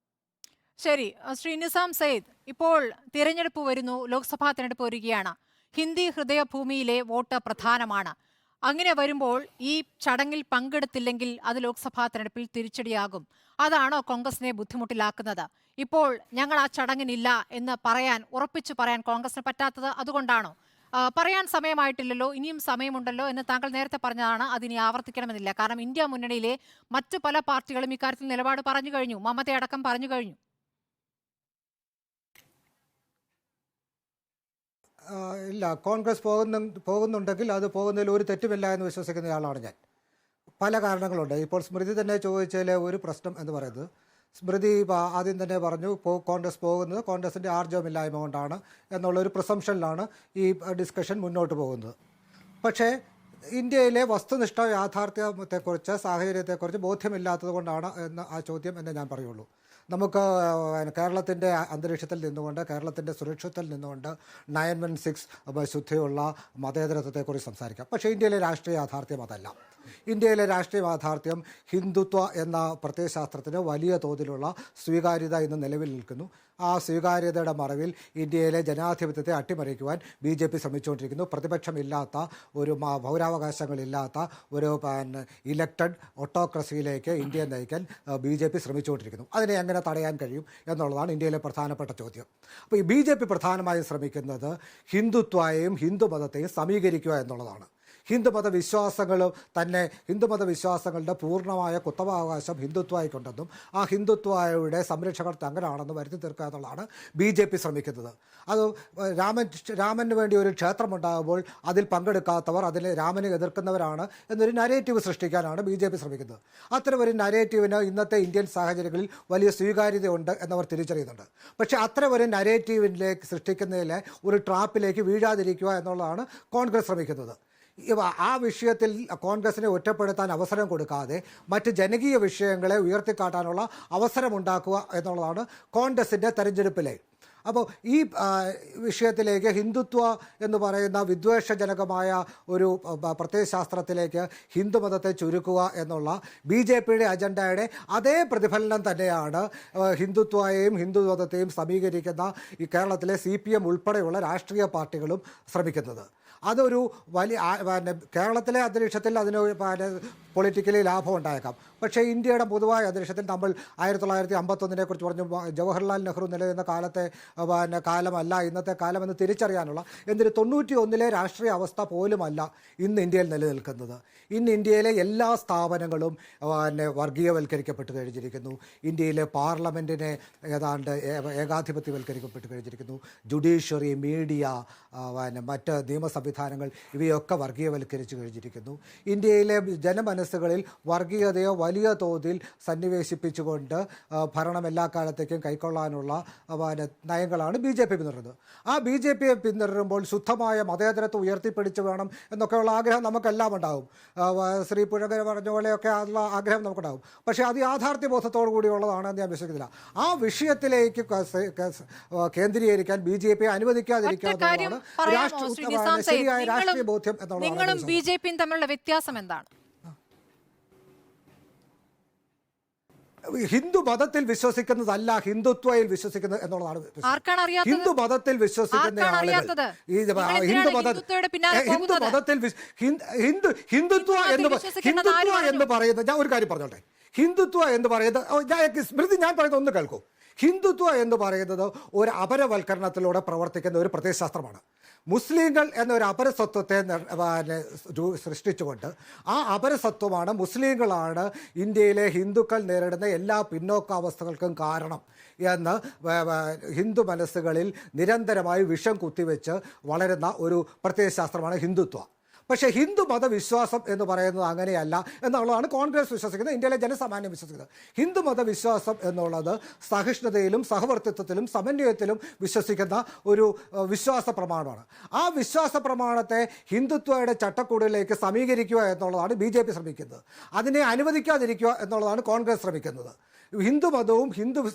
[SPEAKER 2] ശരി, ശ്രീ നിസാം സയ്യിദ്, ഇപ്പോൾ തിരഞ്ഞെടുപ്പ് വരുന്നു, ലോക്സഭാ തിരഞ്ഞെടുപ്പ് വരികയാണ്. ഹിന്ദി ഹൃദയഭൂമിയിലെ വോട്ട് പ്രധാനമാണ്. അങ്ങനെ വരുമ്പോൾ ഈ ചടങ്ങിൽ പങ്കെടുത്തില്ലെങ്കിൽ അത് ലോക്സഭാ തെരഞ്ഞെടുപ്പിൽ തിരിച്ചടിയാകും. അതാണോ കോൺഗ്രസിനെ ബുദ്ധിമുട്ടിലാക്കുന്നത്? ഇപ്പോൾ ഞങ്ങൾ ആ ചടങ്ങിനില്ല എന്ന് ഉറപ്പിച്ചു പറയാൻ കോൺഗ്രസിന് പറ്റാത്തത് അതുകൊണ്ടാണോ? പറയാൻ സമയമായിട്ടില്ലല്ലോ, ഇനിയും സമയമുണ്ടല്ലോ എന്ന് താങ്കൾ നേരത്തെ പറഞ്ഞതാണ്. അതിനി ആവർത്തിക്കണമെന്നില്ല. കാരണം ഇന്ത്യ മുന്നണിയിലെ മറ്റു പല പാർട്ടികളും ഇക്കാര്യത്തിൽ നിലപാട് പറഞ്ഞു കഴിഞ്ഞു, മമതയടക്കം പറഞ്ഞു കഴിഞ്ഞു.
[SPEAKER 3] ഇല്ല, കോൺഗ്രസ് പോകുന്നുണ്ടെങ്കിൽ അത് പോകുന്നതിൽ ഒരു തെറ്റുമില്ല എന്ന് വിശ്വസിക്കുന്നയാളാണ് ഞാൻ. പല കാരണങ്ങളുണ്ട്. ഇപ്പോൾ സ്മൃതി തന്നെ ചോദിച്ചതിലെ ഒരു പ്രശ്നം എന്ന് പറയുന്നത്, സ്മൃതി ആദ്യം തന്നെ പറഞ്ഞു കോൺഗ്രസ് പോകുന്നത് കോൺഗ്രസിൻ്റെ ആർജവമില്ലായ്മ കൊണ്ടാണ് എന്നുള്ളൊരു പ്രിസംഷനിലാണ് ഈ ഡിസ്കഷൻ മുന്നോട്ട് പോകുന്നത്. പക്ഷേ ഇന്ത്യയിലെ വസ്തുനിഷ്ഠ യാഥാർത്ഥ്യത്തെക്കുറിച്ച് സാഹചര്യത്തെക്കുറിച്ച് ബോധ്യമില്ലാത്തത് കൊണ്ടാണ് എന്ന് ആ ചോദ്യം എന്ന് ഞാൻ പറയുള്ളൂ. നമുക്ക് കേരളത്തിൻ്റെ അന്തരീക്ഷത്തിൽ നിന്നുകൊണ്ട്, കേരളത്തിൻ്റെ സുരക്ഷിതത്തിൽ നിന്നുകൊണ്ട് 916 ശുദ്ധിയുള്ള മതേതരത്വത്തെക്കുറിച്ച് സംസാരിക്കാം. പക്ഷേ ഇന്ത്യയിലെ രാഷ്ട്രീയ യാഥാർത്ഥ്യം അതല്ല. ഇന്ത്യയിലെ രാഷ്ട്രീയ യാഥാർത്ഥ്യം ഹിന്ദുത്വ എന്ന പ്രത്യയശാസ്ത്രത്തിന് വലിയ തോതിലുള്ള സ്വീകാര്യത ഇന്ന് നിലവിൽ നിൽക്കുന്നു. ആ സ്വീകാര്യതയുടെ മറവിൽ ഇന്ത്യയിലെ ജനാധിപത്യത്തെ അട്ടിമറിക്കുവാൻ BJP ശ്രമിച്ചുകൊണ്ടിരിക്കുന്നു. പ്രതിപക്ഷമില്ലാത്ത ഒരു പൗരാവകാശങ്ങളില്ലാത്ത ഒരു ഇലക്റ്റഡ് ഓട്ടോക്രസിയിലേക്ക് ഇന്ത്യയെ നയിക്കാൻ BJP ശ്രമിച്ചുകൊണ്ടിരിക്കുന്നു. അതിനെ എങ്ങനെ തടയാൻ കഴിയും എന്നുള്ളതാണ് ഇന്ത്യയിലെ പ്രധാനപ്പെട്ട ചോദ്യം. അപ്പോൾ ഈ BJP പ്രധാനമായും ശ്രമിക്കുന്നത് ഹിന്ദുത്വയെയും ഹിന്ദുമതത്തെയും സമീകരിക്കുക എന്നുള്ളതാണ്. ഹിന്ദുമത വിശ്വാസങ്ങളുടെ പൂർണ്ണമായ കുത്തവാവകാശം ഹിന്ദുത്വയ്ക്കുണ്ടെന്നും ആ ഹിന്ദുത്വയുടെ സംരക്ഷകർ തങ്ങനാണെന്നും വരുത്തി തീർക്കുക എന്നുള്ളതാണ് BJP ശ്രമിക്കുന്നത്. അത് രാമന് വേണ്ടി ഒരു ക്ഷേത്രമുണ്ടാകുമ്പോൾ അതിൽ പങ്കെടുക്കാത്തവർ രാമനെ എതിർക്കുന്നവരാണ് എന്നൊരു നരേറ്റീവ് സൃഷ്ടിക്കാനാണ് BJP ശ്രമിക്കുന്നത്. അത്തരം ഒരു നരേറ്റീവിന് ഇന്നത്തെ ഇന്ത്യൻ സാഹചര്യങ്ങളിൽ വലിയ സ്വീകാര്യതയുണ്ട് എന്നവർ തിരിച്ചറിയുന്നുണ്ട്. പക്ഷേ അത്തരം ഒരു നരേറ്റീവിലേക്ക് സൃഷ്ടിക്കുന്നതിലെ ഒരു ട്രാപ്പിലേക്ക് വീഴാതിരിക്കുക എന്നുള്ളതാണ് കോൺഗ്രസ് ശ്രമിക്കുന്നത്. ആ വിഷയത്തിൽ കോൺഗ്രസിനെ ഒറ്റപ്പെടുത്താൻ അവസരം കൊടുക്കാതെ മറ്റ് ജനകീയ വിഷയങ്ങളെ ഉയർത്തിക്കാട്ടാനുള്ള അവസരമുണ്ടാക്കുക എന്നുള്ളതാണ് കോൺഗ്രസിൻ്റെ തെരഞ്ഞെടുപ്പിലെ. അപ്പോൾ ഈ വിഷയത്തിലേക്ക് ഹിന്ദുത്വ എന്ന് പറയുന്ന വിദ്വേഷജനകമായ ഒരു പ്രത്യയശാസ്ത്രത്തിലേക്ക് ഹിന്ദുമതത്തെ ചുരുക്കുക എന്നുള്ള BJPയുടെ അജണ്ടയുടെ അതേ പ്രതിഫലനം തന്നെയാണ് ഹിന്ദുത്വയെയും ഹിന്ദുമതത്തെയും സമീകരിക്കുന്ന ഈ കേരളത്തിലെ CPM ഉൾപ്പെടെയുള്ള രാഷ്ട്രീയ പാർട്ടികളും ശ്രമിക്കുന്നത്. അതൊരു വലിയ കേരളത്തിലെ അന്തരീക്ഷത്തിൽ അതിന് പൊളിറ്റിക്കലി ലാഭം ഉണ്ടായേക്കാം. പക്ഷേ ഇന്ത്യയുടെ പൊതുവായ അന്തരീക്ഷത്തിൽ നമ്മൾ 1951 കുറിച്ച് പറഞ്ഞു, ജവഹർലാൽ നെഹ്റു നിലനിന്ന കാലമല്ല ഇന്നത്തെ കാലമെന്ന് തിരിച്ചറിയാനുള്ള എന്തൊരു 91 രാഷ്ട്രീയ അവസ്ഥ പോലുമല്ല ഇന്ന് ഇന്ത്യയിൽ നിലനിൽക്കുന്നത്. ഇന്ന് ഇന്ത്യയിലെ എല്ലാ സ്ഥാപനങ്ങളും വർഗീയവൽക്കരിക്കപ്പെട്ട് കഴിഞ്ഞിരിക്കുന്നു. ഇന്ത്യയിലെ പാർലമെൻറ്റിനെ ഏതാണ്ട് ഏകാധിപത്യവൽക്കരിക്കപ്പെട്ട് കഴിഞ്ഞിരിക്കുന്നു. ജുഡീഷ്യറി, മീഡിയ, മറ്റ് നിയമ സംവിധാനങ്ങൾ ഇവയൊക്കെ വർഗീയവൽക്കരിച്ച് കഴിഞ്ഞിരിക്കുന്നു. ഇന്ത്യയിലെ ജനമനസ്സുകളിൽ വർഗീയതയോ വലിയ തോതിൽ സന്നിവേശിപ്പിച്ചുകൊണ്ട് ഭരണം എല്ലാ കാലത്തേക്കും കൈക്കൊള്ളാനുള്ള നയങ്ങളാണ് BJP പിന്തുടരുന്നത്. ആ BJP പിന്തുടരുമ്പോൾ ശുദ്ധമായ മതേതരത്വം ഉയർത്തിപ്പിടിച്ച് വേണം എന്നൊക്കെയുള്ള ആഗ്രഹം നമുക്കെല്ലാം ഉണ്ടാകും. ശ്രീ പുഴകര പറഞ്ഞ പോലെയൊക്കെ ഉള്ള ആഗ്രഹം നമുക്കുണ്ടാകും. പക്ഷേ അത് യാഥാർത്ഥ്യബോധത്തോടു കൂടിയുള്ളതാണെന്ന് ഞാൻ വിശ്വസിക്കുന്നില്ല. ആ വിഷയത്തിലേക്ക് കേന്ദ്രീകരിക്കാൻ BJP അനുവദിക്കാതിരിക്കാവുന്നതാണ് ശരിയായ രാഷ്ട്രീയ ബോധ്യം എന്നുള്ളതാണ്.
[SPEAKER 2] നിങ്ങളും BJPയും തമ്മിലുള്ള വ്യത്യാസം എന്താണ്?
[SPEAKER 3] ഹിന്ദു മതത്തിൽ വിശ്വസിക്കുന്നതല്ല ഹിന്ദുത്വയിൽ വിശ്വസിക്കുന്നത് എന്നുള്ളതാണ്. ഹിന്ദു മതത്തിൽ വിശ്വസിക്കുന്ന ആളുകൾ ഹിന്ദുത്വ എന്ന് പറയുന്നത്, ഞാൻ ഒരു കാര്യം പറഞ്ഞോട്ടെ, ഹിന്ദുത്വ എന്ന് പറയുന്നത് സ്മൃതി ഞാൻ പറയുന്നത് ഒന്ന് കേൾക്കൂ. ഹിന്ദുത്വം എന്ന് പറയുന്നത് ഒരു അപരവൽക്കരണത്തിലൂടെ പ്രവർത്തിക്കുന്ന ഒരു പ്രത്യയശാസ്ത്രമാണ്. മുസ്ലിങ്ങൾ എന്നൊരു അപരസത്വത്തെ സൃഷ്ടിച്ചുകൊണ്ട് ആ അപരസത്വമാണ്, മുസ്ലിങ്ങളാണ് ഇന്ത്യയിലെ ഹിന്ദുക്കൾ നേരിടുന്ന എല്ലാ പിന്നോക്കാവസ്ഥകൾക്കും കാരണം എന്ന് ഹിന്ദു മനസ്സുകളിൽ നിരന്തരമായി വിഷം കുത്തിവെച്ച് വളരുന്ന ഒരു പ്രത്യയശാസ്ത്രമാണ് ഹിന്ദുത്വം. പക്ഷേ ഹിന്ദു മതവിശ്വാസം എന്ന് പറയുന്നത് അങ്ങനെയല്ല എന്നുള്ളതാണ് കോൺഗ്രസ് വിശ്വസിക്കുന്നത്, ഇന്ത്യയിലെ ജനസാമാന്യം വിശ്വസിക്കുന്നത്. ഹിന്ദു മതവിശ്വാസം എന്നുള്ളത് സഹിഷ്ണുതയിലും സഹവർത്തിത്വത്തിലും സമന്വയത്തിലും വിശ്വസിക്കുന്ന ഒരു വിശ്വാസ പ്രമാണമാണ്. ആ വിശ്വാസ പ്രമാണത്തെ ഹിന്ദുത്വയുടെ ചട്ടക്കൂടിലേക്ക് സമീകരിക്കുക എന്നുള്ളതാണ് BJP ശ്രമിക്കുന്നത്. അതിനെ അനുവദിക്കാതിരിക്കുക എന്നുള്ളതാണ് കോൺഗ്രസ് ശ്രമിക്കുന്നത്. ഹിന്ദുമതവും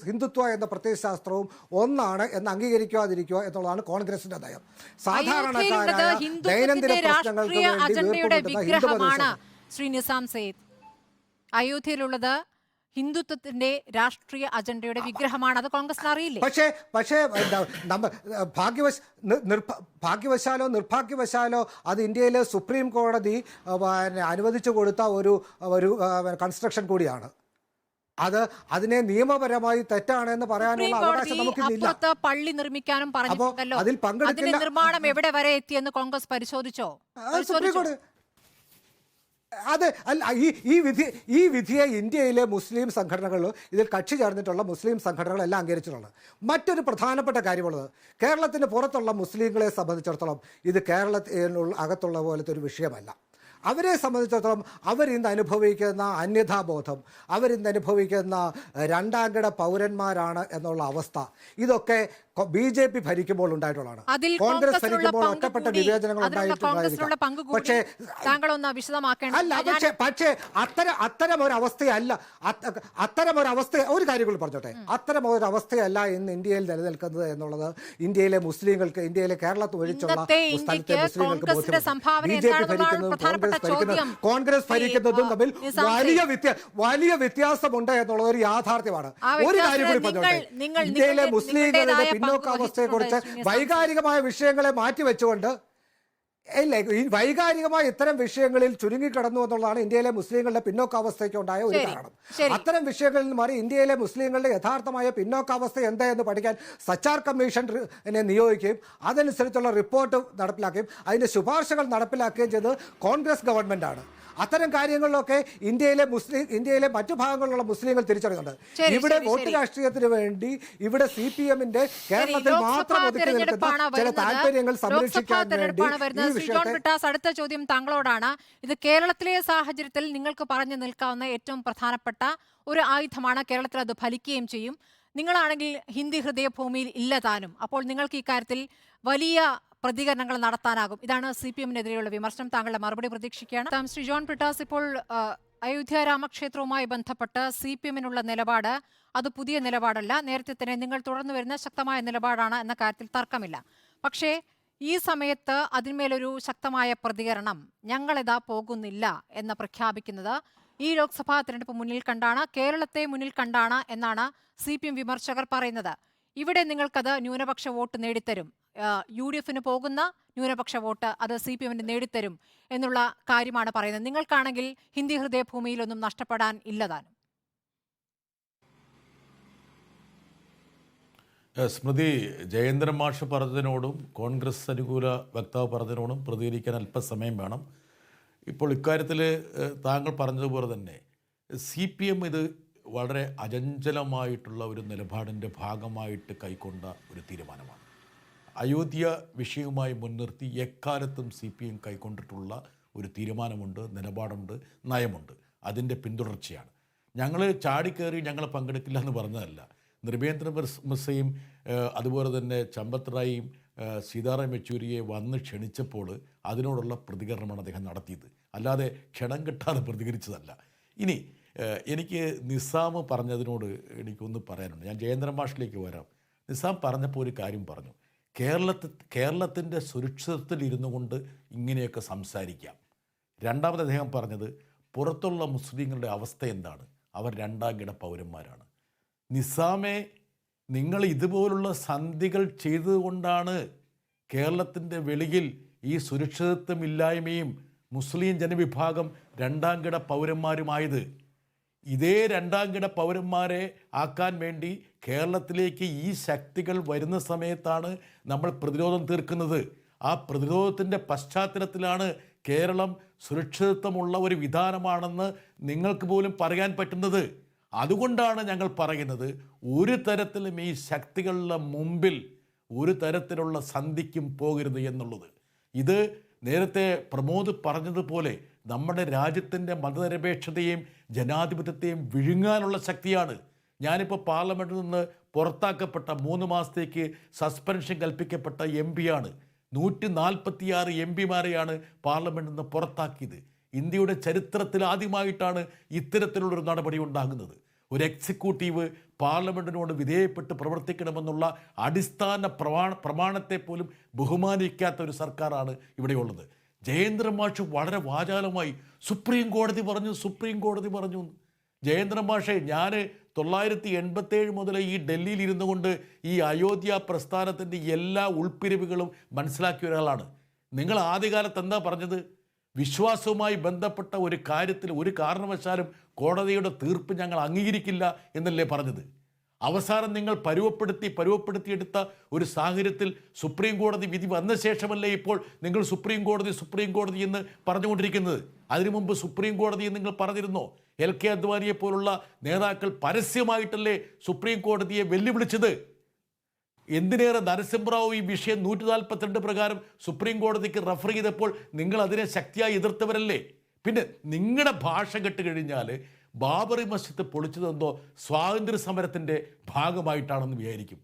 [SPEAKER 3] ഹിന്ദുത്വ എന്ന പ്രത്യയശാസ്ത്രവും ഒന്നാണ് എന്ന് അംഗീകരിക്കാതിരിക്കുക എന്നുള്ളതാണ് കോൺഗ്രസിന്റെ നയം. സാധാരണക്കാരായ ദൈനംദിന പ്രശ്നങ്ങൾക്ക്
[SPEAKER 2] അജണ്ടയുടെ വിഗ്രഹമാണ് ശ്രീ നിസാം സെയ്ദ്. അയോധ്യയിലുള്ളത് ഹിന്ദുത്വത്തിന്റെ രാഷ്ട്രീയ അജണ്ടയുടെ വിഗ്രഹമാണ്. അത് കോൺഗ്രസിന് അറിയില്ലേ?
[SPEAKER 3] പക്ഷേ ഭാഗ്യവശാലോ നിർഭാഗ്യവശാലോ അത് ഇന്ത്യയിലെ സുപ്രീം കോടതി അനുവദിച്ചു കൊടുത്ത ഒരു കൺസ്ട്രക്ഷൻ കൂടിയാണ്. അതിനെ നിയമപരമായി തെറ്റാണെന്ന് പറയാനുള്ള അവകാശം നമുക്കില്ല.
[SPEAKER 2] പള്ളി നിർമ്മിക്കാനും പറഞ്ഞിട്ടുണ്ടല്ലോ.
[SPEAKER 3] അതിൽ പങ്കെടുക്കില്ല.
[SPEAKER 2] നിർമ്മാണം എവിടെ വരെ എത്തിയെന്ന് കോൺഗ്രസ് പരിശോധിച്ചോ?
[SPEAKER 3] സുപ്രീം കോടതി അത് അല്ല, ഈ വിധിയെ ഇന്ത്യയിലെ മുസ്ലിം സംഘടനകളിൽ ഇതിൽ കക്ഷി ചേർന്നിട്ടുള്ള മുസ്ലിം സംഘടനകളെല്ലാം അംഗീകരിച്ചിട്ടുള്ളത്. മറ്റൊരു പ്രധാനപ്പെട്ട കാര്യമുള്ളത്, കേരളത്തിന് പുറത്തുള്ള മുസ്ലിങ്ങളെ സംബന്ധിച്ചിടത്തോളം ഇത് കേരളത്തിൽ അകത്തുള്ള പോലത്തെ ഒരു വിഷയമല്ല. അവരെ സംബന്ധിച്ചിടത്തോളം അവരിന്ന് അനുഭവിക്കുന്ന അന്യഥാബോധം, അവരിന്ന് അനുഭവിക്കുന്ന രണ്ടാംകിട പൗരന്മാരാണ് എന്നുള്ള അവസ്ഥ, ഇതൊക്കെ BJP ഭരിക്കുമ്പോൾ ഉണ്ടായിട്ടുള്ളതാണ്. കോൺഗ്രസ് ഭരിക്കുമ്പോൾ ഒറ്റപ്പെട്ട വിവേചനങ്ങൾ ഉണ്ടായിട്ടുണ്ടായിരിക്കും. പക്ഷേ പക്ഷേ അത്തരം ഒരവസ്ഥ ഒരു കാര്യം കൂടി പറഞ്ഞോട്ടെ, അത്തരം ഒരു അവസ്ഥയല്ല ഇന്ന് ഇന്ത്യയിൽ നിലനിൽക്കുന്നത് എന്നുള്ളത് ഇന്ത്യയിലെ മുസ്ലിങ്ങൾക്ക്, ഇന്ത്യയിലെ കേരളത്തിൽ ഒഴിച്ചുള്ള സ്ഥലത്തെ മുസ്ലിങ്ങൾക്ക് ബോധ്യമാണ്. BJP ഭരിക്കുന്നതും കോൺഗ്രസ് ഭരിക്കുന്നതും തമ്മിൽ വലിയ വ്യത്യാസമുണ്ട് എന്നുള്ളത് ഒരു യാഥാർത്ഥ്യമാണ്. ഒരു കാര്യം കൂടി പറഞ്ഞോട്ടെ, ഇന്ത്യയിലെ മുസ്ലിങ്ങളുടെ പിന്നോക്കാവസ്ഥയെക്കുറിച്ച് വൈകാരികമായ വിഷയങ്ങളെ മാറ്റിവെച്ചുകൊണ്ട് ഈ വൈകാരികമായ ഇത്തരം വിഷയങ്ങളിൽ ചുരുങ്ങിക്കിടന്നു എന്നുള്ളതാണ് ഇന്ത്യയിലെ മുസ്ലിങ്ങളുടെ പിന്നോക്കാവസ്ഥയ്ക്ക് ഉണ്ടായ ഒരു കാരണം. അത്തരം വിഷയങ്ങളിൽ നിന്ന് മാറി ഇന്ത്യയിലെ മുസ്ലിങ്ങളുടെ യഥാർത്ഥമായ പിന്നോക്കാവസ്ഥ എന്താ എന്ന് പഠിക്കാൻ സച്ചാർ കമ്മീഷനെ നിയോഗിക്കുകയും അതനുസരിച്ചുള്ള റിപ്പോർട്ട് നടപ്പിലാക്കുകയും അതിൻ്റെ ശുപാർശകൾ നടപ്പിലാക്കുകയും ചെയ്തത് കോൺഗ്രസ് ഗവൺമെൻറ്റാണ്. അത്തരം കാര്യങ്ങളിലൊക്കെ ഇന്ത്യയിലെ മറ്റു ഭാഗങ്ങളിലുള്ള മുസ്ലിങ്ങൾ തിരിച്ചറിയുന്നുണ്ട്. ഇവിടെ വോട്ട് രാഷ്ട്രീയത്തിന് വേണ്ടി ഇവിടെ CPMന്റെ കേരളത്തിൽ മാത്രം ഒതുക്കി നിൽക്കുന്ന ചില താല്പര്യങ്ങൾ സംരക്ഷിക്കാൻ വേണ്ടി.
[SPEAKER 2] അടുത്ത ചോദ്യം താങ്കളോടാണ്. ഇത് കേരളത്തിലെ സാഹചര്യത്തിൽ നിങ്ങൾക്ക് പറഞ്ഞു നിൽക്കാവുന്ന ഏറ്റവും പ്രധാനപ്പെട്ട ഒരു ആയുധമാണ്. കേരളത്തിൽ അത് ഫലിക്കുകയും ചെയ്യും. നിങ്ങളാണെങ്കിൽ ഹിന്ദി ഹൃദയഭൂമിയിൽ ഇല്ല താനും. അപ്പോൾ നിങ്ങൾക്ക് ഇക്കാര്യത്തിൽ വലിയ പ്രതികരണങ്ങൾ നടത്താനാകും. ഇതാണ് CPMനെതിരെയുള്ള വിമർശനം. താങ്കളുടെ മറുപടി പ്രതീക്ഷിക്കുകയാണ്. ശ്രീ ജോൺ ബ്രിട്ടാസ്, ഇപ്പോൾ അയോധ്യ രാമക്ഷേത്രവുമായി ബന്ധപ്പെട്ട് CPMനുള്ള നിലപാട് അത് പുതിയ നിലപാടല്ല. നേരത്തെ തന്നെ നിങ്ങൾ തുടർന്നു വരുന്ന ശക്തമായ നിലപാടാണ് എന്ന കാര്യത്തിൽ തർക്കമില്ല. പക്ഷേ ഈ സമയത്ത് അതിന്മേലൊരു ശക്തമായ പ്രതികരണം ഞങ്ങളിതാ പോകുന്നില്ല എന്ന് പ്രഖ്യാപിക്കുന്നത് ഈ ലോക്സഭാ തെരഞ്ഞെടുപ്പ് മുന്നിൽ കണ്ടാണ്, കേരളത്തെ മുന്നിൽ കണ്ടാണ് എന്നാണ് CPM വിമർശകർ പറയുന്നത്. ഇവിടെ നിങ്ങൾക്കത് ന്യൂനപക്ഷ വോട്ട് നേടിത്തരും, UDFന് പോകുന്ന ന്യൂനപക്ഷ വോട്ട് അത് CPMന് നേടിത്തരും എന്നുള്ള കാര്യമാണ് പറയുന്നത്. നിങ്ങൾക്കാണെങ്കിൽ ഹിന്ദി ഹൃദയഭൂമിയിലൊന്നും നഷ്ടപ്പെടാൻ ഇല്ലതാനും.
[SPEAKER 1] സ്മൃതി, ജയേന്ദ്രൻ മാഷ് പറഞ്ഞതിനോടും കോൺഗ്രസ് അനുകൂല വക്താവ് പറഞ്ഞതിനോടും പ്രതികരിക്കാൻ അല്പസമയം വേണം. ഇപ്പോൾ ഇക്കാര്യത്തിൽ താങ്കൾ പറഞ്ഞതുപോലെ തന്നെ CPM ഇത് വളരെ അചഞ്ചലമായിട്ടുള്ള ഒരു നിലപാടിൻ്റെ ഭാഗമായിട്ട് കൈക്കൊണ്ട ഒരു തീരുമാനമാണ്. അയോധ്യ വിഷയവുമായി മുൻനിർത്തി എക്കാലത്തും CPM കൈക്കൊണ്ടിട്ടുള്ള ഒരു തീരുമാനമുണ്ട്, നിലപാടുണ്ട്, നയമുണ്ട്. അതിൻ്റെ പിന്തുടർച്ചയാണ്. ഞങ്ങൾ ചാടിക്കയറി ഞങ്ങൾ പങ്കെടുക്കില്ല എന്ന് പറഞ്ഞതല്ല. നൃപേന്ദ്ര മിശ്രയും അതുപോലെ തന്നെ ചമ്പത് റായിയും സീതാറാം യെച്ചൂരിയെ വന്ന് ക്ഷണിച്ചപ്പോൾ അതിനോടുള്ള പ്രതികരണമാണ് അദ്ദേഹം നടത്തിയത്. അല്ലാതെ ക്ഷണം കിട്ടാതെ പ്രതികരിച്ചതല്ല. ഇനി എനിക്ക് നിസാം പറഞ്ഞതിനോട് എനിക്കൊന്ന് പറയാനുണ്ട്. ഞാൻ ജയേന്ദ്രൻ മാഷിലേക്ക് വരാം. നിസാം പറഞ്ഞപ്പോൾ ഒരു കാര്യം പറഞ്ഞു, കേരളത്തിൻ്റെ സുരക്ഷിതത്വത്തിൽ ഇരുന്നു കൊണ്ട് ഇങ്ങനെയൊക്കെ സംസാരിക്കാം. രണ്ടാമത് അദ്ദേഹം പറഞ്ഞത് പുറത്തുള്ള മുസ്ലിങ്ങളുടെ അവസ്ഥ എന്താണ്, അവർ രണ്ടാംകിട പൗരന്മാരാണ്. നിസാമെ, നിങ്ങൾ ഇതുപോലുള്ള സന്ധികൾ ചെയ്തുകൊണ്ടാണ് കേരളത്തിൻ്റെ വെളിയിൽ ഈ സുരക്ഷിതത്വമില്ലായ്മയും മുസ്ലിം ജനവിഭാഗം രണ്ടാംകിട പൗരന്മാരുമായത്. ഇതേ രണ്ടാംകിട പൗരന്മാരെ ആക്കാൻ വേണ്ടി കേരളത്തിലേക്ക് ഈ ശക്തികൾ വരുന്ന സമയത്താണ് നമ്മൾ പ്രതിരോധം തീർക്കുന്നത്. ആ പ്രതിരോധത്തിൻ്റെ പശ്ചാത്തലത്തിലാണ് കേരളം സുരക്ഷിതത്വമുള്ള ഒരു വിധാനമാണെന്ന് നിങ്ങൾക്ക് പോലും പറയാൻ പറ്റുന്നത്. അതുകൊണ്ടാണ് ഞങ്ങൾ പറയുന്നത്, ഒരു തരത്തിലും ഈ ശക്തികളുടെ മുമ്പിൽ ഒരു തരത്തിലുള്ള സന്ധിക്കും പോകരുത് എന്നുള്ളത്. ഇത് നേരത്തെ പ്രമോദ് പറഞ്ഞതുപോലെ നമ്മുടെ രാജ്യത്തിൻ്റെ മതനിരപേക്ഷതയും ജനാധിപത്യത്തെയും വിഴുങ്ങാനുള്ള ശക്തിയാണ്. ഞാനിപ്പോൾ പാർലമെൻറ്റിൽ നിന്ന് പുറത്താക്കപ്പെട്ട 3 മാസത്തേക്ക് സസ്പെൻഷൻ കൽപ്പിക്കപ്പെട്ട MP-യാണ്. 146 MP-മാരെയാണ് പാർലമെൻറ്റിൽ നിന്ന് പുറത്താക്കിയത്. ഇന്ത്യയുടെ ചരിത്രത്തിൽ ആദ്യമായിട്ടാണ് ഇത്തരത്തിലുള്ളൊരു നടപടി ഉണ്ടാകുന്നത്. ഒരു എക്സിക്യൂട്ടീവ് പാർലമെൻറ്റിനോട് വിധേയപ്പെട്ട് പ്രവർത്തിക്കണമെന്നുള്ള അടിസ്ഥാന പ്രമാണത്തെ പോലും ബഹുമാനിക്കാത്ത ഒരു സർക്കാരാണ് ഇവിടെയുള്ളത്. ജയേന്ദ്രൻ മാഷ് വളരെ വാചാലമായി സുപ്രീം കോടതി പറഞ്ഞു. ജയേന്ദ്രൻ മാഷെ, ഞാൻ 1987 മുതൽ ഈ ഡൽഹിയിൽ ഇരുന്നു കൊണ്ട് ഈ അയോധ്യ പ്രസ്ഥാനത്തിൻ്റെ എല്ലാ ഉൾപ്പിരിവുകളും മനസ്സിലാക്കിയ ഒരാളാണ്. നിങ്ങൾ ആദ്യകാലത്ത് എന്താ പറഞ്ഞത്? വിശ്വാസവുമായി ബന്ധപ്പെട്ട ഒരു കാര്യത്തിൽ ഒരു കാരണവശാലും കോടതിയുടെ തീർപ്പ് ഞങ്ങൾ അംഗീകരിക്കില്ല എന്നല്ലേ പറഞ്ഞത്? അവസാനം നിങ്ങൾ പരുവപ്പെടുത്തിയെടുത്ത ഒരു സാഹചര്യത്തിൽ സുപ്രീം കോടതി വിധി വന്ന ശേഷമല്ലേ ഇപ്പോൾ നിങ്ങൾ സുപ്രീം കോടതി എന്ന് പറഞ്ഞുകൊണ്ടിരിക്കുന്നത്? അതിനു മുമ്പ് സുപ്രീം കോടതി നിങ്ങൾ പറഞ്ഞിരുന്നോ? LK അദ്വാനിയെ പോലുള്ള നേതാക്കൾ പരസ്യമായിട്ടല്ലേ സുപ്രീം കോടതിയെ വെല്ലുവിളിച്ചത്? എന്തിനേറെ നരസിംഹറാവു ഈ വിഷയം 142 പ്രകാരം സുപ്രീം കോടതിക്ക് റഫർ ചെയ്തപ്പോൾ നിങ്ങൾ അതിനെ ശക്തിയായി എതിർത്തവരല്ലേ? പിന്നെ നിങ്ങളുടെ ഭാഷ കേട്ട് കഴിഞ്ഞാൽ ബാബറി മസ്ജിദ് പൊളിച്ചതെന്തോ സ്വാതന്ത്ര്യ സമരത്തിൻ്റെ ഭാഗമായിട്ടാണെന്ന് വിചാരിക്കും.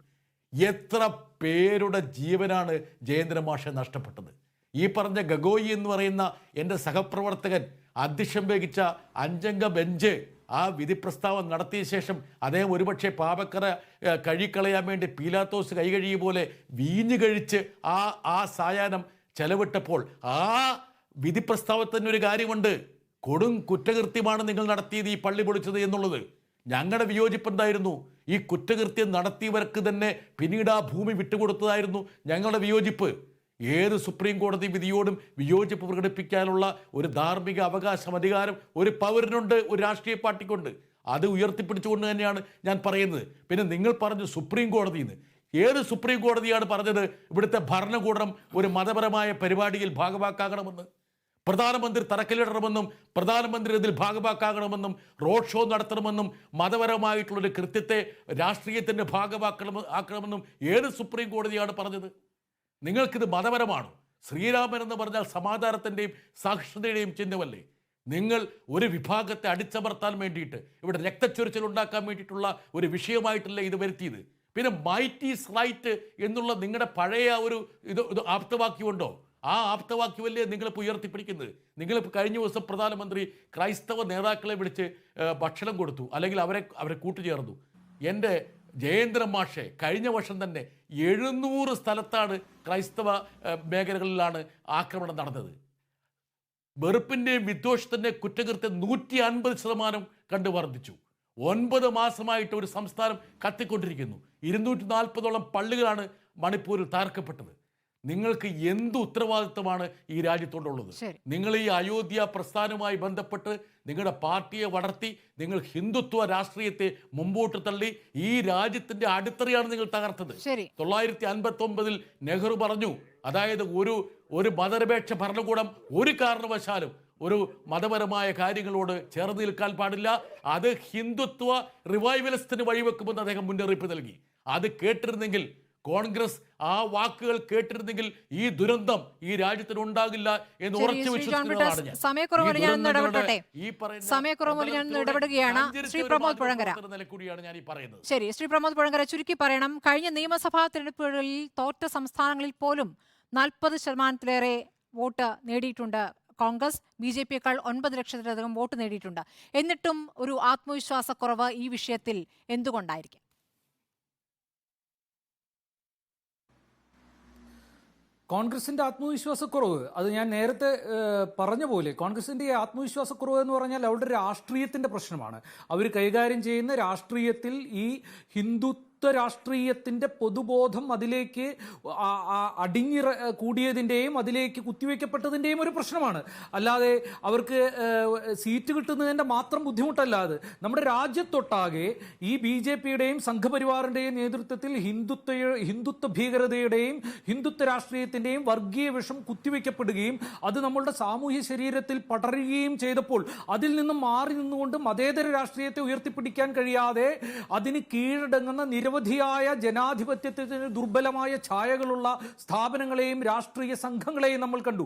[SPEAKER 1] എത്ര പേരുടെ ജീവനാണ് ജയേന്ദ്ര മാഷെ നഷ്ടപ്പെട്ടത്. ഈ പറഞ്ഞ ഗഗോയി എന്ന് പറയുന്ന എൻ്റെ സഹപ്രവർത്തകൻ അധ്യക്ഷം വഹിച്ച 5-അംഗ ബെഞ്ച് ആ വിധി പ്രസ്താവം നടത്തിയ ശേഷം അദ്ദേഹം ഒരുപക്ഷെ പാപക്കറ കഴുകിക്കളയാൻ വേണ്ടി പീലാത്തോസ് കൈകഴുകിയ പോലെ വീഞ്ഞു കഴിച്ച് ആ സായാഹ്നം ചെലവിട്ടപ്പോൾ ആ വിധി പ്രസ്താവത്തിന് ഒരു കാര്യമുണ്ട്. കൊടും കുറ്റകൃത്യമാണ് നിങ്ങൾ നടത്തിയത് ഈ പള്ളി പൊളിച്ചത് എന്നുള്ളത്. ഞങ്ങളുടെ വിയോജിപ്പ് എന്തായിരുന്നു? ഈ കുറ്റകൃത്യം നടത്തിയവർക്ക് തന്നെ പിന്നീട് ആ ഭൂമി വിട്ടുകൊടുത്തതായിരുന്നു ഞങ്ങളുടെ വിയോജിപ്പ്. ഏത് സുപ്രീം കോടതി വിധിയോടും വിയോജിപ്പ് പ്രകടിപ്പിക്കാനുള്ള ഒരു ധാർമ്മിക അവകാശം, അധികാരം ഒരു പൗരനുണ്ട്, ഒരു രാഷ്ട്രീയ പാർട്ടിക്കുണ്ട്. അത് ഉയർത്തിപ്പിടിച്ചുകൊണ്ട് തന്നെയാണ് ഞാൻ പറയുന്നത്. പിന്നെ നിങ്ങൾ പറഞ്ഞു സുപ്രീം കോടതിയിൽ നിന്ന്. ഏത് സുപ്രീം കോടതിയാണ് പറഞ്ഞത് ഇവിടുത്തെ ഭരണകൂടം ഒരു മതപരമായ പരിപാടിയിൽ ഭാഗവാക്കാകണമെന്ന്? പ്രധാനമന്ത്രി തറക്കല്ലിടണമെന്നും പ്രധാനമന്ത്രി ഇതിൽ ഭാഗവാക്കാകണമെന്നും റോഡ് ഷോ നടത്തണമെന്നും മതപരമായിട്ടുള്ളൊരു കൃത്യത്തെ രാഷ്ട്രീയത്തിൻ്റെ ആക്കണമെന്നും ഏത് സുപ്രീം കോടതിയാണ് പറഞ്ഞത്? നിങ്ങൾക്കിത് മതപരമാണോ? ശ്രീരാമൻ എന്ന് പറഞ്ഞാൽ സമാധാനത്തിൻ്റെയും സാക്ഷരതയുടെയും ചിഹ്നമല്ലേ? നിങ്ങൾ ഒരു വിഭാഗത്തെ അടിച്ചമർത്താൻ വേണ്ടിയിട്ട് ഇവിടെ രക്തച്ചൊരിച്ചിൽ ഉണ്ടാക്കാൻ വേണ്ടിയിട്ടുള്ള ഒരു വിഷയമായിട്ടല്ലേ ഇത് വരുത്തിയത്? പിന്നെ മൈറ്റ് ഈസ് റൈറ്റ് എന്നുള്ള നിങ്ങളുടെ പഴയ ഒരു ഇത് ആപ്തവാക്യമുണ്ടോ? ആ ആപ്തവാക്യമല്ലേ നിങ്ങളിപ്പോൾ ഉയർത്തിപ്പിടിക്കുന്നത്? നിങ്ങളിപ്പോൾ കഴിഞ്ഞ ദിവസം പ്രധാനമന്ത്രി ക്രൈസ്തവ നേതാക്കളെ വിളിച്ച് ഭക്ഷണം കൊടുത്തു, അല്ലെങ്കിൽ അവരെ കൂട്ടുചേർന്നു. എൻ്റെ ജയേന്ദ്രൻ മാഷെ, കഴിഞ്ഞ വർഷം തന്നെ 700 സ്ഥലത്താണ് ക്രൈസ്തവ മേഖലകളിലാണ് ആക്രമണം നടന്നത്. വെറുപ്പിൻ്റെയും വിദ്വേഷത്തിൻ്റെയും കുറ്റകൃത്യം 150% കണ്ടു വർദ്ധിച്ചു. 9 മാസമായിട്ട് ഒരു സംസ്ഥാനം കത്തിക്കൊണ്ടിരിക്കുന്നു. 240ഓളം പള്ളികളാണ് മണിപ്പൂരിൽ തകർക്കപ്പെട്ടത്. നിങ്ങൾക്ക് എന്ത് ഉത്തരവാദിത്വമാണ് ഈ രാജ്യത്തോടുള്ളത്? നിങ്ങൾ ഈ അയോധ്യ പ്രസ്ഥാനവുമായി ബന്ധപ്പെട്ട് നിങ്ങളുടെ പാർട്ടിയെ വളർത്തി നിങ്ങൾ ഹിന്ദുത്വ രാഷ്ട്രീയത്തെ മുമ്പോട്ട് തള്ളി ഈ രാജ്യത്തിന്റെ അടിത്തറയാണ് നിങ്ങൾ തകർത്തത്. 959 നെഹ്റു പറഞ്ഞു, അതായത് ഒരു മതനിരപേക്ഷ ഭരണകൂടം ഒരു കാരണവശാലും ഒരു മതപരമായ കാര്യങ്ങളോട് ചേർന്ന് നിൽക്കാൻ പാടില്ല, അത് ഹിന്ദുത്വ റിവൈവലിസ്റ്റിന് വഴിവെക്കുമെന്ന് അദ്ദേഹം മുന്നറിയിപ്പ് നൽകി. അത് കേട്ടിരുന്നെങ്കിൽ, കോൺഗ്രസ് ആ വാക്കുകൾ കേട്ടിരുന്നെങ്കിൽ ഈ ദുരന്തം ഈ രാജ്യത്തിന് ഉണ്ടാകില്ല എന്ന് ഉറച്ചു വിശ്വസിക്കുന്നതാണ് ഞാൻ.
[SPEAKER 2] ശ്രീ പ്രമോദ് പുഴങ്കര, ചുരുക്കി പറയണം, കഴിഞ്ഞ നിയമസഭാ തെരഞ്ഞെടുപ്പുകളിൽ തോറ്റ സംസ്ഥാനങ്ങളിൽ പോലും 40%-ലേറെ വോട്ട് നേടിയിട്ടുണ്ട് കോൺഗ്രസ്. BJP-യേക്കാൾ 9 ലക്ഷത്തിലധികം വോട്ട് നേടിയിട്ടുണ്ട്. എന്നിട്ടും ഒരു ആത്മവിശ്വാസക്കുറവ് ഈ വിഷയത്തിൽ എന്തുകൊണ്ടായിരിക്കും?
[SPEAKER 4] കോൺഗ്രസിന്റെ ആത്മവിശ്വാസക്കുറവ്, അത് ഞാൻ നേരത്തെ പറഞ്ഞ പോലെ കോൺഗ്രസിന്റെ ഈ ആത്മവിശ്വാസക്കുറവ് എന്ന് പറഞ്ഞാൽ അവരുടെ രാഷ്ട്രീയത്തിന്റെ പ്രശ്നമാണ്. അവർ കൈകാര്യം ചെയ്യുന്ന രാഷ്ട്രീയത്തിൽ ഈ ഹിന്ദുത്വ രാഷ്ട്രീയത്തിൻ്റെ പൊതുബോധം അതിലേക്ക് കൂടിയതിൻ്റെയും അതിലേക്ക് കുത്തിവെക്കപ്പെട്ടതിൻ്റെയും ഒരു പ്രശ്നമാണ്. അല്ലാതെ അവർക്ക് സീറ്റ് കിട്ടുന്നതിൻ്റെ മാത്രം ബുദ്ധിമുട്ടല്ല അത്. നമ്മുടെ രാജ്യത്തൊട്ടാകെ ഈ BJPയുടെയും സംഘപരിവാറിൻ്റെയും നേതൃത്വത്തിൽ ഹിന്ദുത്വ ഭീകരതയുടെയും ഹിന്ദുത്വ രാഷ്ട്രീയത്തിൻ്റെയും വർഗീയ വിഷം കുത്തിവെക്കപ്പെടുകയും അത് നമ്മളുടെ സാമൂഹ്യ ശരീരത്തിൽ പടരുകയും ചെയ്തപ്പോൾ അതിൽ നിന്നും മാറി നിന്നുകൊണ്ട് മതേതര രാഷ്ട്രീയത്തെ ഉയർത്തിപ്പിടിക്കാൻ കഴിയാതെ അതിന് കീഴടങ്ങുന്ന നിരവധിയായ ജനാധിപത്യത്തിന് ദുർബലമായ ഛായകളുള്ള സ്ഥാപനങ്ങളെയും രാഷ്ട്രീയ സംഘങ്ങളെയും നമ്മൾ കണ്ടു.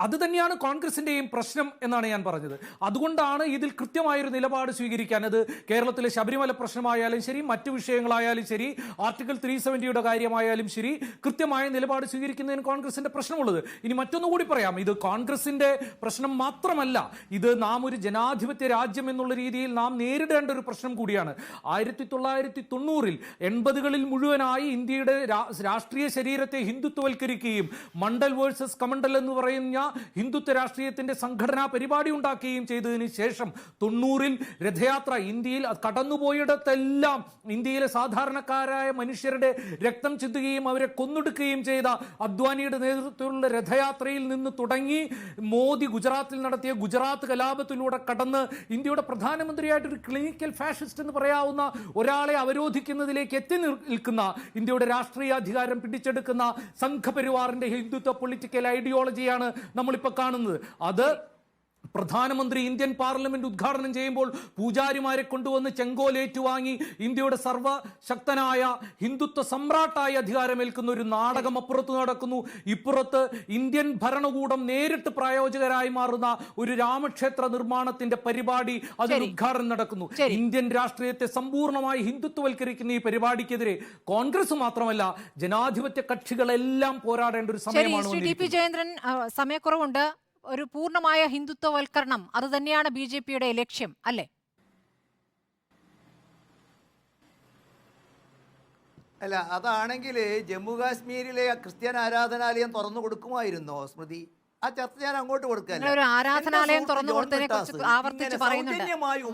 [SPEAKER 4] അത് തന്നെയാണ് കോൺഗ്രസിൻ്റെയും പ്രശ്നം എന്നാണ് ഞാൻ പറഞ്ഞത്. അതുകൊണ്ടാണ് ഇതിൽ കൃത്യമായൊരു നിലപാട് സ്വീകരിക്കാൻ, അത് കേരളത്തിലെ ശബരിമല പ്രശ്നമായാലും ശരി, മറ്റു വിഷയങ്ങളായാലും ശരി, ആർട്ടിക്കിൾ 370യുടെ കാര്യമായാലും ശരി, കൃത്യമായ നിലപാട് സ്വീകരിക്കുന്നതിന് കോൺഗ്രസിന്റെ പ്രശ്നമുള്ളത്. ഇനി മറ്റൊന്നുകൂടി പറയാം, ഇത് കോൺഗ്രസിന്റെ പ്രശ്നം മാത്രമല്ല, ഇത് നാം ഒരു ജനാധിപത്യ രാജ്യം എന്നുള്ള രീതിയിൽ നാം നേരിടേണ്ട ഒരു പ്രശ്നം കൂടിയാണ്. 1990-ൽ 80കളിൽ മുഴുവനായി ഇന്ത്യയുടെ രാഷ്ട്രീയ ശരീരത്തെ ഹിന്ദുത്വവൽക്കരിക്കുകയും മണ്ഡൽ വേഴ്സസ് കമണ്ഡൽ എന്ന് പറയുന്ന ഹിന്ദുത്വ രാഷ്ട്രീയത്തിന്റെ സംഘടനാ പരിപാടി ഉണ്ടാക്കുകയും ചെയ്തതിന് ശേഷം 90ൽ രഥയാത്ര ഇന്ത്യയിൽ കടന്നുപോയിടത്തെല്ലാം ഇന്ത്യയിലെ സാധാരണക്കാരായ മനുഷ്യരുടെ രക്തം ചിന്തുകയും അവരെ കൊന്നൊടുക്കുകയും ചെയ്ത അദ്വാനിയുടെ നേതൃത്വത്തിലുള്ള രഥയാത്രയിൽ നിന്ന് തുടങ്ങി മോദി ഗുജറാത്തിൽ നടത്തിയ ഗുജറാത്ത് കലാപത്തിലൂടെ കടന്ന് ഇന്ത്യയുടെ പ്രധാനമന്ത്രിയായിട്ടൊരു ക്ലിനിക്കൽ ഫാഷിസ്റ്റ് എന്ന് പറയാവുന്ന ഒരാളെ അവരോധിക്കുന്നതിലേക്ക് എത്തി നിൽക്കുന്ന, ഇന്ത്യയുടെ രാഷ്ട്രീയ അധികാരം പിടിച്ചെടുക്കുന്ന സംഘപരിവാറിന്റെ ഹിന്ദുത്വ പൊളിറ്റിക്കൽ ഐഡിയോളജിയാണ് നമ്മളിപ്പോൾ കാണുന്നത്. അത് പ്രധാനമന്ത്രി ഇന്ത്യൻ പാർലമെന്റ് ഉദ്ഘാടനം ചെയ്യുമ്പോൾ പൂജാരിമാരെ കൊണ്ടുവന്ന് ചെങ്കോലേറ്റുവാങ്ങി ഇന്ത്യയുടെ സർവശക്തനായ ഹിന്ദുത്വ സമ്രാട്ടായി അധികാരമേൽക്കുന്ന ഒരു നാടകം അപ്പുറത്ത് നടക്കുന്നു. ഇപ്പുറത്ത് ഇന്ത്യൻ ഭരണകൂടം നേരിട്ട് പ്രായോജകരായി മാറുന്ന ഒരു രാമക്ഷേത്ര നിർമ്മാണത്തിന്റെ പരിപാടി അതിന് ഉദ്ഘാടനം നടക്കുന്നു. ഇന്ത്യൻ രാഷ്ട്രീയത്തെ സമ്പൂർണ്ണമായി ഹിന്ദുത്വവൽക്കരിക്കുന്ന ഈ പരിപാടിക്കെതിരെ കോൺഗ്രസ് മാത്രമല്ല ജനാധിപത്യ കക്ഷികളെല്ലാം പോരാടേണ്ട ഒരു സമയമാണ്.
[SPEAKER 2] ജയേന്ദ്രൻ, സമയക്കുറവുണ്ട്. ഒരു പൂർണ്ണമായ ഹിന്ദുത്വവൽക്കരണം അത് തന്നെയാണ് BJPയുടെ ലക്ഷ്യം, അല്ലേ?
[SPEAKER 5] അല്ല, അതാണെങ്കിൽ ജമ്മു കാശ്മീരിലെ ക്രിസ്ത്യൻ ആരാധനാലയം തുറന്നു കൊടുക്കുമായിരുന്നോ സ്മൃതി? ആ ചർച്ച ഞാൻ അങ്ങോട്ട് കൊടുക്കാൻ.
[SPEAKER 2] ഒരു ആരാധനാലയം തുറന്നു കൊടുത്തതിനെ കുറിച്ച് ആവർത്തിച്ച് പറയുന്നുണ്ട്.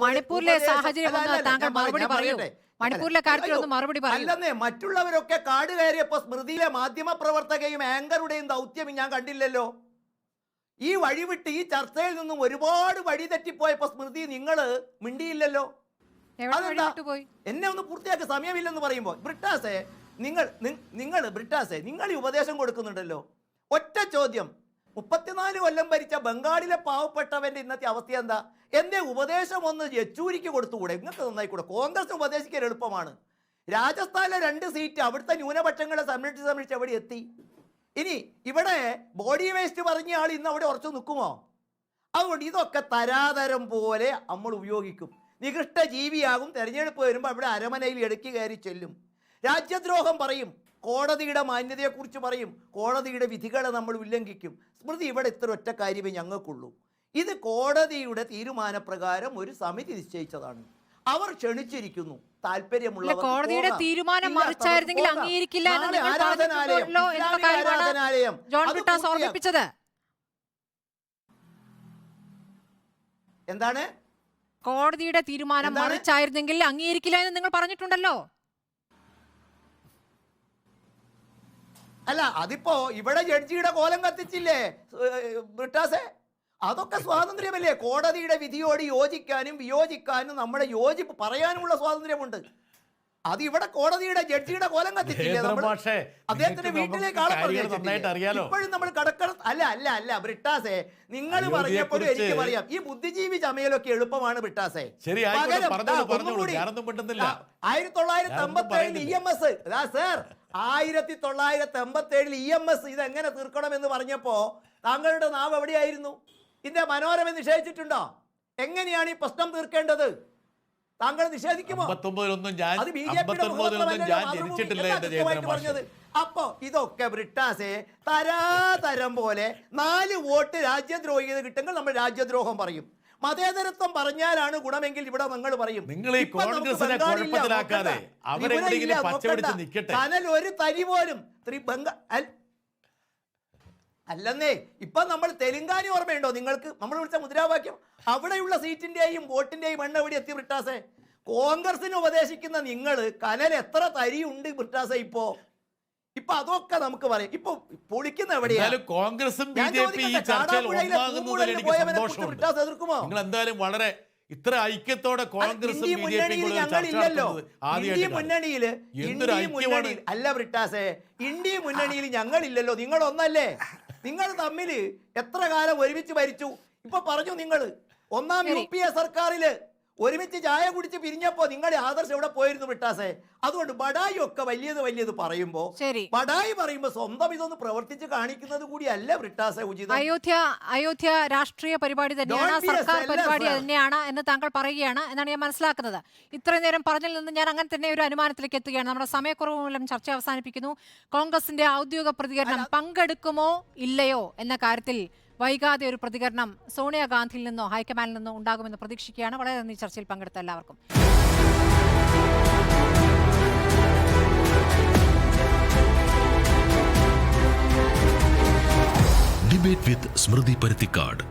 [SPEAKER 2] മണിപ്പൂരിലെ സാഹചര്യം താങ്കൾ മറുപടി പറയൂ. മണിപ്പൂരിലെ കാര്യത്തിൽ ഒന്ന് മറുപടി പറയൂ.
[SPEAKER 5] അല്ലെന്നേ, മറ്റുള്ളവരൊക്കെ കാട് കയറിയപ്പോ സ്മൃതിയിലെ മാധ്യമ പ്രവർത്തകയും ആങ്കറുടെയും ദൗത്യം ഞാൻ കണ്ടില്ലല്ലോ. ഈ വഴിവിട്ട് ഈ ചർച്ചയിൽ നിന്നും ഒരുപാട് വഴി തെറ്റിപ്പോയപ്പോ സ്മൃതി നിങ്ങൾ മിണ്ടിയില്ലല്ലോ. അതെന്താ? എന്നെ ഒന്ന് പൂർത്തിയാക്കി സമയമില്ലെന്ന് പറയുമ്പോൾ ബ്രിട്ടാസെ നിങ്ങൾ ഈ ഉപദേശം കൊടുക്കുന്നുണ്ടല്ലോ. ഒറ്റ ചോദ്യം, 34 കൊല്ലം ഭരിച്ച ബംഗാളിലെ പാവപ്പെട്ടവന്റെ ഇന്നത്തെ അവസ്ഥ എന്താ? എന്റെ ഉപദേശം ഒന്ന് യെച്ചൂരിക്ക് കൊടുത്തുകൂടെ? നിങ്ങൾക്ക് നന്നായിക്കൂടെ? കോൺഗ്രസ് ഉപദേശിക്കാൻ എളുപ്പമാണ്. രാജസ്ഥാനിലെ 2 സീറ്റ് അവിടുത്തെ ന്യൂനപക്ഷങ്ങളെ സംരക്ഷിച്ച് എവിടെ എത്തി? ഇനി ഇവിടെ ബോഡി വേസ്റ്റ് പറഞ്ഞ ആൾ ഇന്ന് അവിടെ ഉറച്ചു നിൽക്കുമോ? അതുകൊണ്ട് ഇതൊക്കെ തരാതരം പോലെ നമ്മൾ ഉപയോഗിക്കും. നികൃഷ്ട ജീവിയാകും. തെരഞ്ഞെടുപ്പ് വരുമ്പോൾ അവിടെ അരമനയിൽ ഇടയ്ക്ക് കയറി ചെല്ലും. രാജ്യദ്രോഹം പറയും, കോടതിയുടെ മാന്യതയെക്കുറിച്ച് പറയും, കോടതിയുടെ വിധികളെ നമ്മൾ ഉല്ലംഘിക്കും. സ്മൃതി, ഇവിടെ ഇത്ര ഒറ്റ കാര്യമേ ഞങ്ങൾക്കുള്ളൂ. ഇത് കോടതിയുടെ തീരുമാനപ്രകാരം ഒരു സമിതി നിശ്ചയിച്ചതാണ്. അവർ ക്ഷണിച്ചിരിക്കുന്നു. താല്പര്യമുള്ള
[SPEAKER 2] കോടതിയുടെ തീരുമാനം മറിച്ചായിരുന്നെങ്കിൽ അംഗീകരിക്കില്ല ജോൺ ബ്രിട്ടാസ് ഓർമ്മിപ്പിച്ചത്.
[SPEAKER 5] എന്താണ്?
[SPEAKER 2] കോടതിയുടെ തീരുമാനം മറിച്ചായിരുന്നെങ്കിൽ അംഗീകരിക്കില്ല എന്ന് നിങ്ങൾ പറഞ്ഞിട്ടുണ്ടല്ലോ.
[SPEAKER 5] അല്ല, അതിപ്പോ ഇവിടെ ജഡ്ജിയുടെ കോലം കത്തിച്ചില്ലേ ബ്രിട്ടാസെ? അതൊക്കെ സ്വാതന്ത്ര്യമല്ലേ? കോടതിയുടെ വിധിയോട് യോജിക്കാനും വിയോജിക്കാനും നമ്മുടെ യോജിപ്പ് പറയാനുമുള്ള സ്വാതന്ത്ര്യമുണ്ട്. അത് ഇവിടെ കോടതിയുടെ ജഡ്ജിയുടെ കോലം കത്തിച്ചില്ലേ? അദ്ദേഹത്തിന്റെ വീട്ടിലേക്ക് ഇപ്പോഴും നമ്മൾ അല്ല ബ്രിട്ടാസെ, നിങ്ങൾ പറഞ്ഞപ്പോഴും എനിക്ക് പറയാം, ഈ ബുദ്ധിജീവി ചമയലൊക്കെ എളുപ്പമാണ് ബ്രിട്ടാസെ. 1987 EMS സർ, 1987 EMS ഇതെങ്ങനെ തീർക്കണമെന്ന് പറഞ്ഞപ്പോ താങ്കളുടെ നാവ് എവിടെയായിരുന്നു? ഇതിന്റെ മനോരമ നിഷേധിച്ചിട്ടുണ്ടോ? എങ്ങനെയാണ് ഈ പ്രശ്നം തീർക്കേണ്ടത്? താങ്കൾ നിഷേധിക്കുമോ? അത് BJPയുടെ പറഞ്ഞത്. അപ്പോ ഇതൊക്കെ ബ്രിട്ടാസെ തരാതരം പോലെ 4 വോട്ട് രാജ്യദ്രോഹിത കിട്ടുമെങ്കിൽ നമ്മൾ രാജ്യദ്രോഹം പറയും. മതേതരത്വം പറഞ്ഞാലാണ് ഗുണമെങ്കിൽ ഇവിടെ നിങ്ങൾ പറയും. കനൽ ഒരു തരി പോലും അല്ലെന്നേ. ഇപ്പൊ നമ്മൾ തെലുങ്കാന ഓർമ്മയുണ്ടോ നിങ്ങൾക്ക്? നമ്മൾ വിളിച്ച മുദ്രാവാക്യം അവിടെയുള്ള സീറ്റിന്റെയും വോട്ടിന്റെയും എണ്ണം എവിടെ എത്തി ബ്രിട്ടാസെ? കോൺഗ്രസിന് ഉപദേശിക്കുന്ന നിങ്ങൾ കനൽ എത്ര തരിയുണ്ട് ബ്രിട്ടാസ ഇപ്പോ അതൊക്കെ നമുക്ക് പറയാം. ഇപ്പൊ പൊളിക്കുന്ന എവിടെയാണ്?
[SPEAKER 1] കോൺഗ്രസും ബി ജെ പി ഈ ചർച്ചയിൽ ഒന്നാകുന്നതിൽ എനിക്ക് സന്തോഷമുണ്ട്. നിങ്ങൾ എന്തായാലും വളരെ ഇത്ര ഐക്യത്തോടെ കോൺഗ്രസും ബി ജെ പി
[SPEAKER 5] അല്ല ബ്രിട്ടാസെ, ഇന്ത്യ മുന്നണിയിൽ ഞങ്ങളില്ലല്ലോ. നിങ്ങൾ ഒന്നല്ലേ? നിങ്ങൾ തമ്മിൽ എത്ര കാലം ഒരുമിച്ച് ഭരിച്ചു? ഇപ്പൊ പറഞ്ഞു നിങ്ങൾ ഒന്നാം UPA സർക്കാരില് ഒരുമിച്ച് ചായ കുടിച്ച് പിരിഞ്ഞപ്പോ നിങ്ങളുടെ ആദർശം എവിടെ പോയിരുന്നു ബ്രിട്ടാസെ? അതുകൊണ്ട് ബഡായി ഒക്കെ വലിയത് പറയുമ്പോ, ബഡായി പറയുമ്പോ സ്വന്തം ഇതൊന്ന് പ്രവർത്തിച്ച് കാണിക്കുന്നത് കൂടിയല്ല ബ്രിട്ടാസെ ഉചിതം.
[SPEAKER 2] അയോധ്യ രാഷ്ട്രീയ പരിപാടി തന്നെയാണ്, സർക്കാർ പരിപാടി തന്നെയാണ് എന്ന് താങ്കൾ പറയുകയാണ് എന്നാണ് ഞാൻ മനസ്സിലാക്കുന്നത്. ഇത്രയും നേരം പറഞ്ഞതിൽ നിന്ന് ഞാൻ അങ്ങനെ തന്നെ ഒരു അനുമാനത്തിലേക്ക് എത്തുകയാണ്. നമ്മുടെ സമയക്കുറവ് മൂലം ചർച്ച അവസാനിപ്പിക്കുന്നു. കോൺഗ്രസിന്റെ ഔദ്യോഗിക പ്രതികരണം പങ്കെടുക്കുമോ ഇല്ലയോ എന്ന കാര്യത്തിൽ വൈകാതെ ഒരു പ്രതികരണം സോണിയാഗാന്ധിയിൽ നിന്നോ ഹൈക്കമാൻഡിൽ നിന്നോ ഉണ്ടാകുമെന്ന് പ്രതീക്ഷിക്കുകയാണ്. വളരെ നന്ദി ചർച്ചയിൽ പങ്കെടുത്ത എല്ലാവർക്കും.
[SPEAKER 6] ഡിബേറ്റ് വിത്ത് സ്മൃതി പരുത്തിക്കാട്.